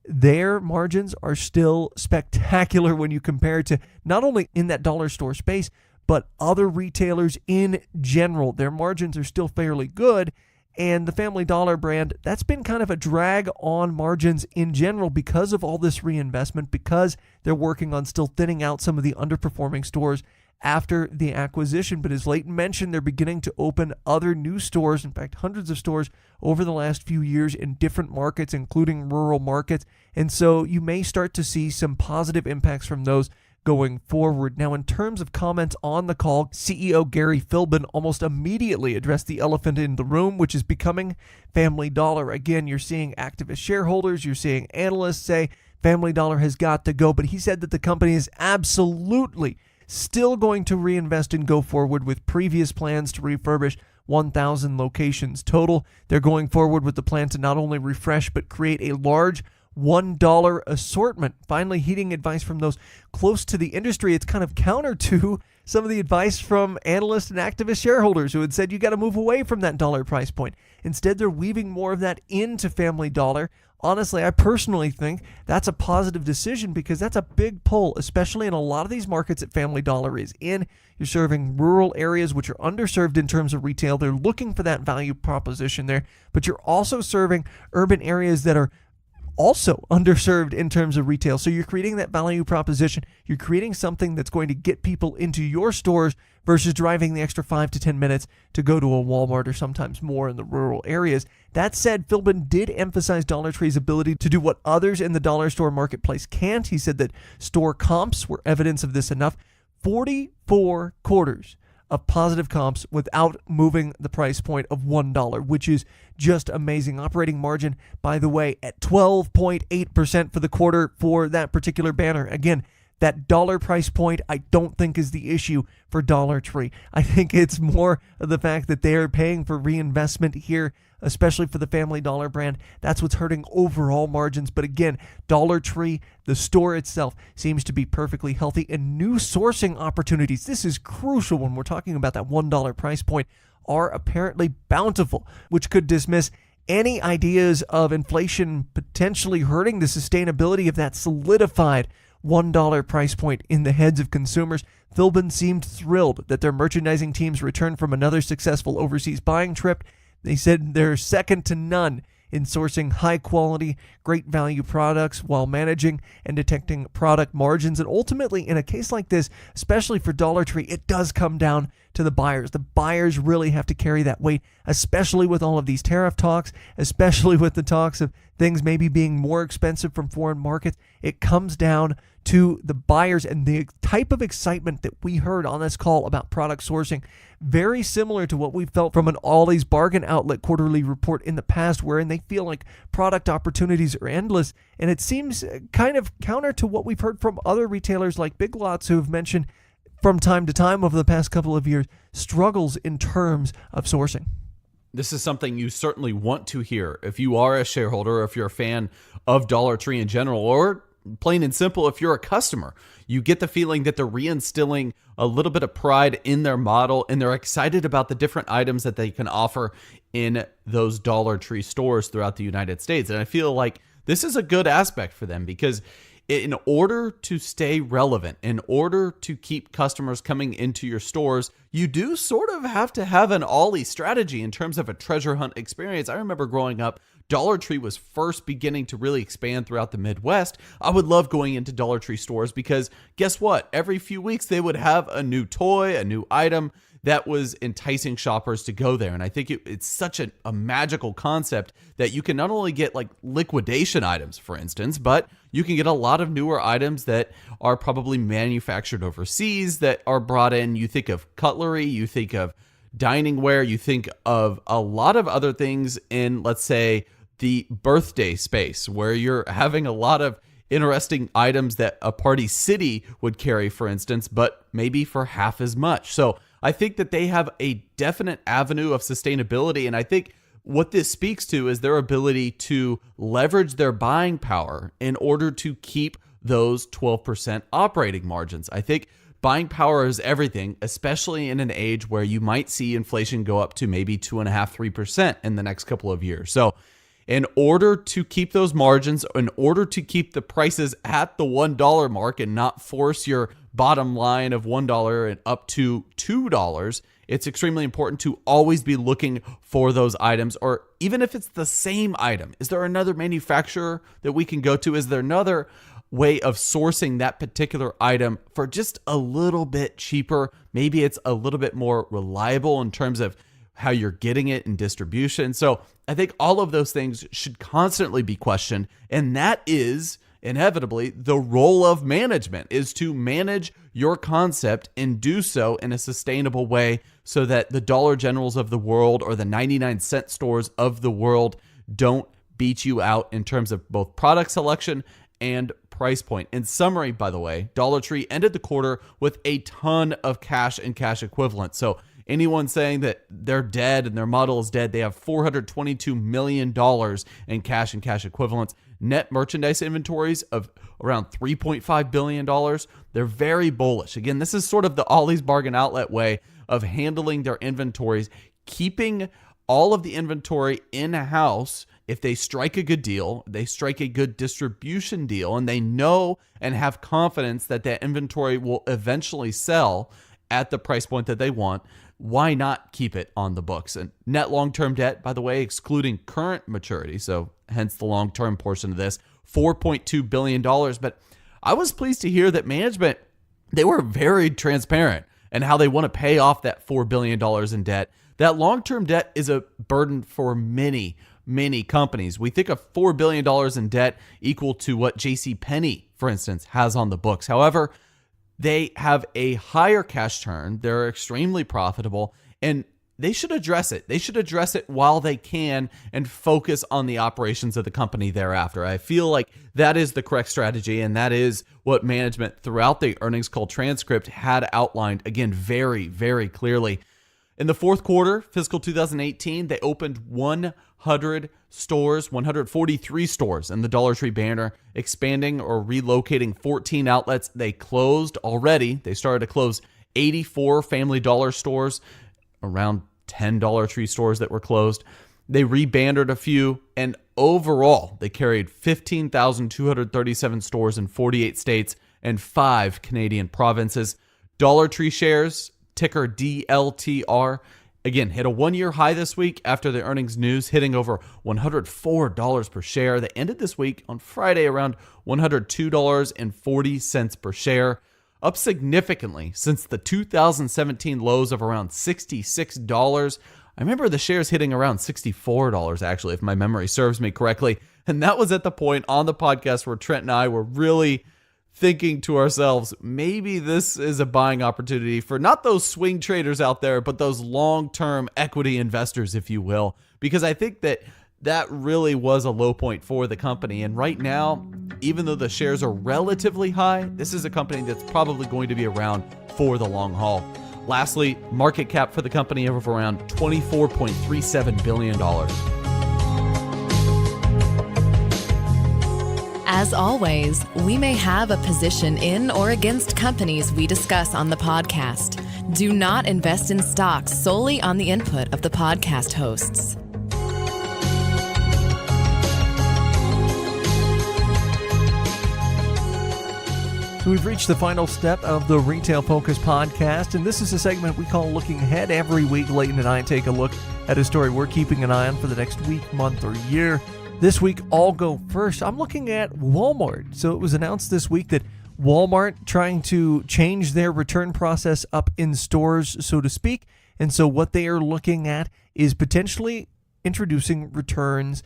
their margins are still spectacular when you compare it to not only in that dollar store space, but other retailers in general. Their margins are still fairly good. And the Family Dollar brand, that's been kind of a drag on margins in general because of all this reinvestment, because they're working on still thinning out some of the underperforming stores after the acquisition. But as Leighton mentioned, they're beginning to open other new stores, in fact, hundreds of stores over the last few years in different markets, including rural markets. And so you may start to see some positive impacts from those going forward. Now, in terms of comments on the call, CEO Gary Philbin almost immediately addressed the elephant in the room, which is becoming Family Dollar. Again, you're seeing activist shareholders, you're seeing analysts say Family Dollar has got to go, but he said that the company is absolutely still going to reinvest and go forward with previous plans to refurbish 1,000 locations total. They're going forward with the plan to not only refresh, but create a large $1 assortment. Finally, heeding advice from those close to the industry. It's kind of counter to some of the advice from analysts and activist shareholders who had said you got to move away from that dollar price point. Instead, they're weaving more of that into Family Dollar. Honestly, I personally think that's a positive decision because that's a big pull, especially in a lot of these markets that Family Dollar is in. You're serving rural areas which are underserved in terms of retail. They're looking for that value proposition there, but you're also serving urban areas that are also underserved in terms of retail. So you're creating that value proposition. You're creating something that's going to get people into your stores versus driving the extra 5 to 10 minutes to go to a Walmart or sometimes more in the rural areas. That said, Philbin did emphasize Dollar Tree's ability to do what others in the dollar store marketplace can't. He said that store comps were evidence of this enough. 44 quarters of positive comps without moving the price point of $1, which is just amazing. Operating margin, by the way, at 12.8% for the quarter for that particular banner. Again, that dollar price point I don't think is the issue for Dollar Tree. I think it's more of the fact that they are paying for reinvestment here, especially for the Family Dollar brand. That's what's hurting overall margins. But again, Dollar Tree, the store itself, seems to be perfectly healthy. And new sourcing opportunities, this is crucial when we're talking about that $1 price point, are apparently bountiful, which could dismiss any ideas of inflation potentially hurting the sustainability of that solidified $1 price point in the heads of consumers. Philbin seemed thrilled that their merchandising teams returned from another successful overseas buying trip. They said they're second to none in sourcing high-quality, great-value products while managing and detecting product margins. And ultimately, in a case like this, especially for Dollar Tree, it does come down to the buyers. The buyers really have to carry that weight, especially with all of these tariff talks, especially with the talks of things maybe being more expensive from foreign markets. It comes down to the buyers and the type of excitement that we heard on this call about product sourcing, very similar to what we felt from an Ollie's Bargain Outlet quarterly report in the past, wherein they feel like product opportunities are endless. And it seems kind of counter to what we've heard from other retailers like Big Lots, who have mentioned from time to time over the past couple of years struggles in terms of sourcing. This is something you certainly want to hear if you are a shareholder, or if you're a fan of Dollar Tree in general, or plain and simple, if you're a customer. You get the feeling that they're reinstilling a little bit of pride in their model, and they're excited about the different items that they can offer in those Dollar Tree stores throughout the United States. And I feel like this is a good aspect for them, because in order to stay relevant, in order to keep customers coming into your stores, you do sort of have to have an Ollie strategy in terms of a treasure hunt experience. I remember growing up, Dollar Tree was first beginning to really expand throughout the Midwest. I would love going into Dollar Tree stores because guess what? Every few weeks they would have a new toy, a new item that was enticing shoppers to go there. And I think it's such a magical concept that you can not only get like liquidation items, for instance, but you can get a lot of newer items that are probably manufactured overseas that are brought in. You think of cutlery, you think of dining ware, you think of a lot of other things in, let's say, the birthday space, where you're having a lot of interesting items that a Party City would carry, for instance, but maybe for half as much. So I think that they have a definite avenue of sustainability. And I think what this speaks to is their ability to leverage their buying power in order to keep those 12% operating margins. I think buying power is everything, especially in an age where you might see inflation go up to maybe 2.5–3% in the next couple of years. So in order to keep those margins, in order to keep the prices at the $1 mark and not force your bottom line of $1 and up to $2, it's extremely important to always be looking for those items. Or even if it's the same item, is there another manufacturer that we can go to? Is there another way of sourcing that particular item for just a little bit cheaper? Maybe it's a little bit more reliable in terms of how you're getting it in distribution. So I think all of those things should constantly be questioned. And that is inevitably the role of management, is to manage your concept and do so in a sustainable way so that the Dollar Generals of the world or the 99-cent stores of the world don't beat you out in terms of both product selection and price point. In summary, by the way, Dollar Tree ended the quarter with a ton of cash and cash equivalents. So anyone saying that they're dead and their model is dead, they have $422 million in cash and cash equivalents. Net merchandise inventories of around $3.5 billion. They're very bullish. Again, this is sort of the Ollie's Bargain Outlet way of handling their inventories, keeping all of the inventory in-house. If they strike a good deal, they strike a good distribution deal, and they know and have confidence that that inventory will eventually sell at the price point that they want, why not keep it on the books? And net long-term debt, by the way, excluding current maturity, so hence the long-term portion of this, $4.2 billion. But I was pleased to hear that management, they were very transparent in how they want to pay off that $4 billion in debt. That long-term debt is a burden for many companies. We think of $4 billion in debt equal to what JCPenney, for instance, has on the books. However, they have a higher cash turn. They're extremely profitable, and they should address it. They should address it while they can and focus on the operations of the company thereafter. I feel like that is the correct strategy, and that is what management throughout the earnings call transcript had outlined, again, very, very clearly. In the fourth quarter, fiscal 2018, they opened 100 stores, 143 stores in the Dollar Tree banner, expanding or relocating 14 outlets. They closed already. They started to close 84 Family Dollar stores, around 10 Dollar Tree stores that were closed. They rebannered a few, and overall, they carried 15,237 stores in 48 states and 5 Canadian provinces. Dollar Tree shares, ticker DLTR, again, hit a one-year high this week after the earnings news, hitting over $104 per share. They ended this week on Friday around $102.40 per share, up significantly since the 2017 lows of around $66. I remember the shares hitting around $64, actually, if my memory serves me correctly. And that was at the point on the podcast where Trent and I were really thinking to ourselves, maybe this is a buying opportunity for not those swing traders out there, but those long-term equity investors, if you will, because I think that really was a low point for the company. And right now, even though the shares are relatively high, this is a company that's probably going to be around for the long haul. Lastly, market cap for the company of around $24.37 billion. As always, we may have a position in or against companies we discuss on the podcast. Do not invest in stocks solely on the input of the podcast hosts. So we've reached the final step of the Retail Focus podcast, and this is a segment we call Looking Ahead. Every week, Leighton and I take a look at a story we're keeping an eye on for the next week, month, or year. This week, I'll go first. I'm looking at Walmart. So it was announced this week that Walmart trying to change their return process up in stores, so to speak. And so what they are looking at is potentially introducing returns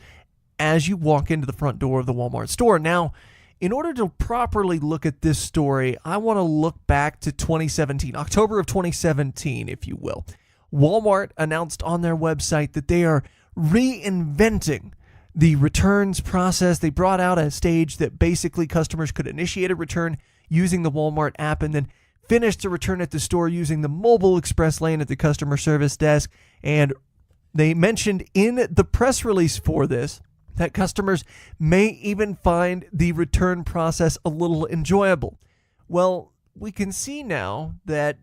as you walk into the front door of the Walmart store. Now, in order to properly look at this story, I want to look back to 2017, October of 2017, if you will. Walmart announced on their website that they are reinventing the returns process. They brought out a stage that basically customers could initiate a return using the Walmart app and then finish the return at the store using the mobile express lane at the customer service desk. And They mentioned in the press release for this that customers may even find the return process a little enjoyable. Well, we can see now that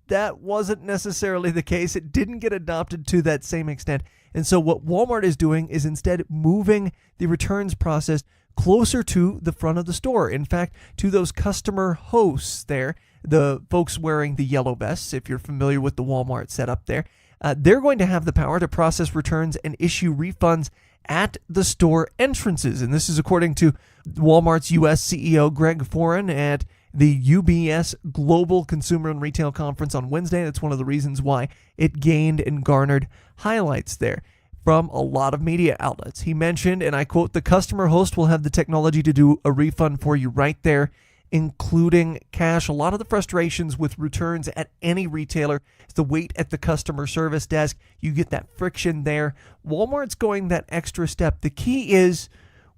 that wasn't necessarily the case. It didn't get adopted to that same extent. And so what Walmart is doing is instead moving the returns process closer to the front of the store. In fact, to those customer hosts there, the folks wearing the yellow vests, if you're familiar with the Walmart setup there, they're going to have the power to process returns and issue refunds at the store entrances. And this is according to Walmart's U.S. CEO Greg Foran at the UBS Global Consumer and Retail Conference on Wednesday. That's one of the reasons why it gained and garnered highlights there from a lot of media outlets. He mentioned, and I quote, "The customer host will have the technology to do a refund for you right there, including cash." A lot of the frustrations with returns at any retailer is the wait at the customer service desk. You get that friction there. Walmart's going that extra step. The key is,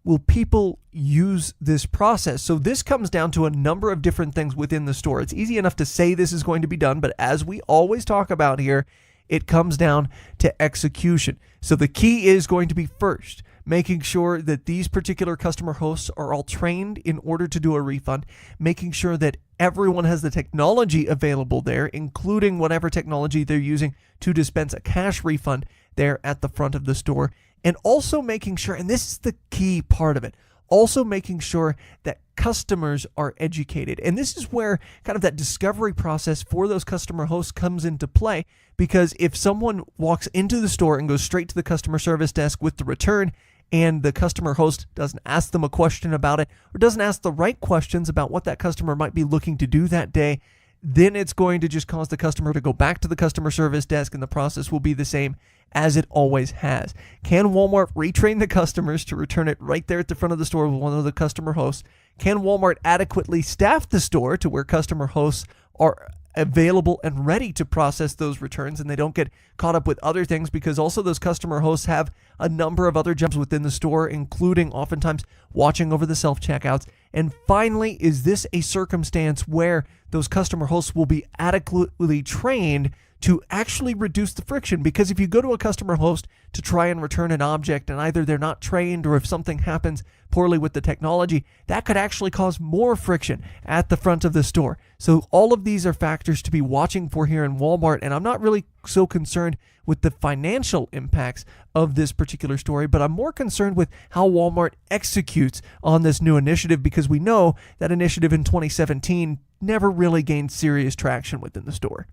will people use this process? So this comes down to a number of different things within the store. It's easy enough to say this is going to be done, but as we always talk about here, it comes down to execution. So the key is going to be, first, making sure that these particular customer hosts are all trained in order to do a refund, making sure that everyone has the technology available there, including whatever technology they're using to dispense a cash refund there at the front of the store, and also making sure, and this is the key part of it, also making sure that customers are educated. And this is where kind of that discovery process for those customer hosts comes into play, because if someone walks into the store and goes straight to the customer service desk with the return, and the customer host doesn't ask them a question about it, or doesn't ask the right questions about what that customer might be looking to do that day, then it's going to just cause the customer to go back to the customer service desk, and the process will be the same as it always has. Can Walmart retrain the customers to return it right there at the front of the store with one of the customer hosts? Can Walmart adequately staff the store to where customer hosts are available and ready to process those returns and they don't get caught up with other things? Because also those customer hosts have a number of other jobs within the store, including oftentimes watching over the self-checkouts. And finally, is this a circumstance where those customer hosts will be adequately trained to actually reduce the friction? Because if you go to a customer host to try and return an object and either they're not trained, or if something happens poorly with the technology, that could actually cause more friction at the front of the store. So all of these are factors to be watching for here in Walmart, and I'm not really so concerned with the financial impacts of this particular story, but I'm more concerned with how Walmart executes on this new initiative, because we know that initiative in 2017 never really gained serious traction within the store.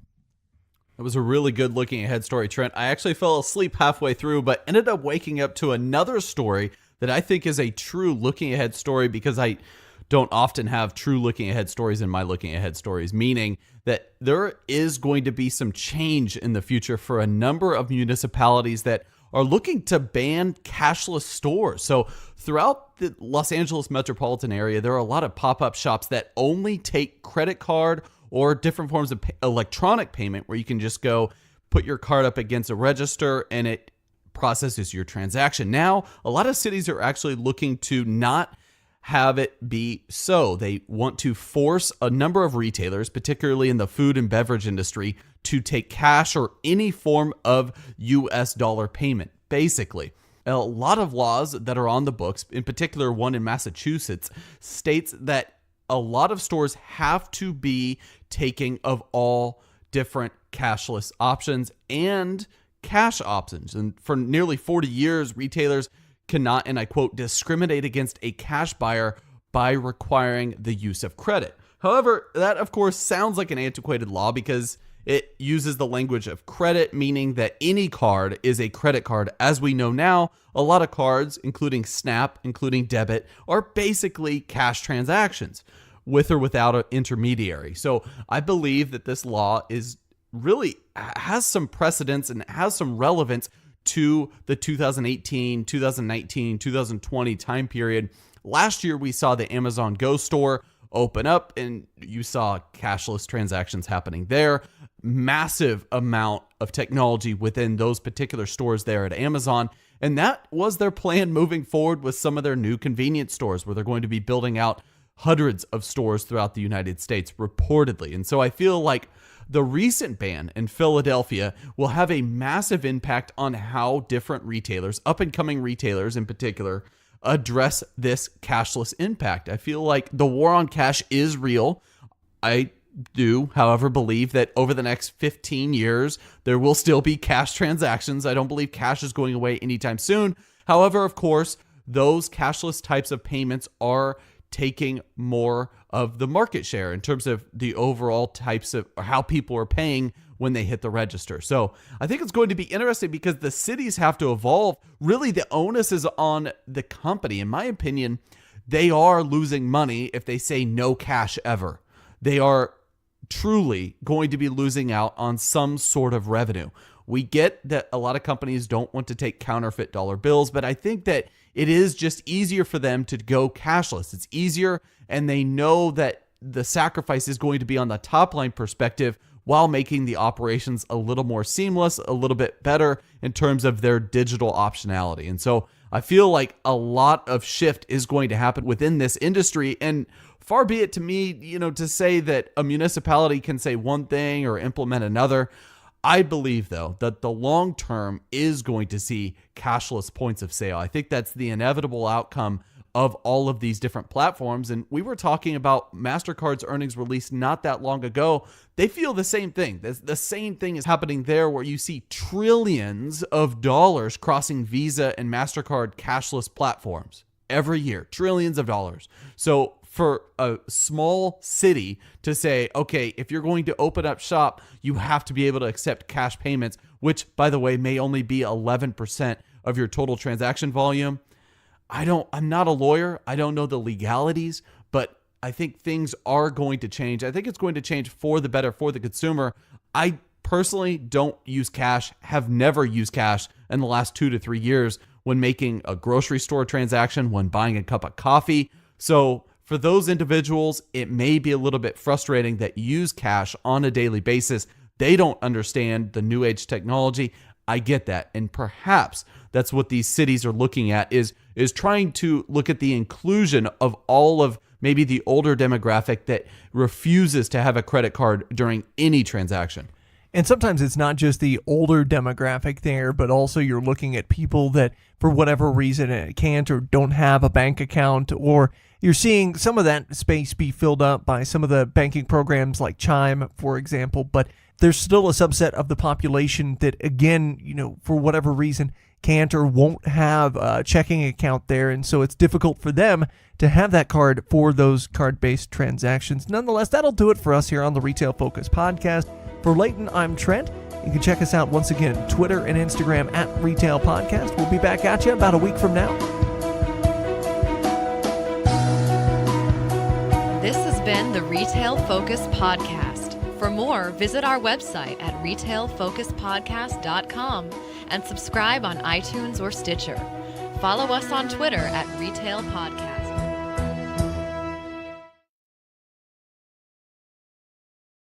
It was a really good looking ahead story, Trent. I actually fell asleep halfway through, but ended up waking up to another story that I think is a true looking ahead story, because I don't often have true looking ahead stories in my looking ahead stories, meaning that there is going to be some change in the future for a number of municipalities that are looking to ban cashless stores. So throughout the Los Angeles metropolitan area, there are a lot of pop-up shops that only take credit card or different forms of electronic payment, where you can just go put your card up against a register and it processes your transaction. Now, a lot of cities are actually looking to not have it be so. They want to force a number of retailers, particularly in the food and beverage industry, to take cash or any form of US dollar payment, basically. A lot of laws that are on the books, in particular one in Massachusetts, states that a lot of stores have to be taking of all different cashless options and cash options. And for nearly 40 years, retailers cannot, and I quote, discriminate against a cash buyer by requiring the use of credit. However, that of course sounds like an antiquated law, because it uses the language of credit, meaning that any card is a credit card. As we know now, a lot of cards, including Snap, including debit, are basically cash transactions with or without an intermediary. So I believe that this law is really has some precedence and has some relevance to the 2018, 2019, 2020 time period. Last year, we saw the Amazon Go store open up, and you saw cashless transactions happening there. Massive amount of technology within those particular stores there at Amazon. And that was their plan moving forward with some of their new convenience stores, where they're going to be building out hundreds of stores throughout the United States, reportedly. And so I feel like the recent ban in Philadelphia will have a massive impact on how different retailers, up-and-coming retailers in particular, address this cashless impact. I feel like the war on cash is real. I do, however, believe that over the next 15 years, there will still be cash transactions. I don't believe cash is going away anytime soon. However, of course, those cashless types of payments are taking more of the market share in terms of the overall types of how people are paying when they hit the register. So I think it's going to be interesting because the cities have to evolve. Really, the onus is on the company. In my opinion, they are losing money if they say no cash ever. They are truly going to be losing out on some sort of revenue. We get that a lot of companies don't want to take counterfeit dollar bills, but I think that it is just easier for them to go cashless. It's easier, and they know that the sacrifice is going to be on the top line perspective while making the operations a little more seamless, a little bit better in terms of their digital optionality. And so I feel like a lot of shift is going to happen within this industry. And far be it to me, to say that a municipality can say one thing or implement another. I believe, though, that the long term is going to see cashless points of sale. I think that's the inevitable outcome of all of these different platforms. And we were talking about MasterCard's earnings release not that long ago. They feel the same thing. The same thing is happening there, where you see trillions of dollars crossing Visa and MasterCard cashless platforms every year, trillions of dollars. So for a small city to say, okay, if you're going to open up shop, you have to be able to accept cash payments, which, by the way, may only be 11% of your total transaction volume. I'm not a lawyer. I don't know the legalities, but I think things are going to change. I think it's going to change for the better for the consumer. I personally don't use cash, have never used cash in the last 2 to 3 years when making a grocery store transaction, when buying a cup of coffee. So for those individuals, it may be a little bit frustrating that use cash on a daily basis. They don't understand the new age technology. I get that. And perhaps that's what these cities are looking at is trying to look at the inclusion of all of maybe the older demographic that refuses to have a credit card during any transaction. And sometimes it's not just the older demographic there, but also you're looking at people that, for whatever reason, can't or don't have a bank account, or you're seeing some of that space be filled up by some of the banking programs like Chime, for example. But there's still a subset of the population that, again, for whatever reason, can't or won't have a checking account there. And so it's difficult for them to have that card for those card-based transactions. Nonetheless, that'll do it for us here on the Retail Focus podcast. For Leighton, I'm Trent. You can check us out once again, Twitter and Instagram at Retail Podcast. We'll be back at you about a week from now. This has been the Retail Focus Podcast. For more, visit our website at retailfocuspodcast.com and subscribe on iTunes or Stitcher. Follow us on Twitter at Retail Podcast.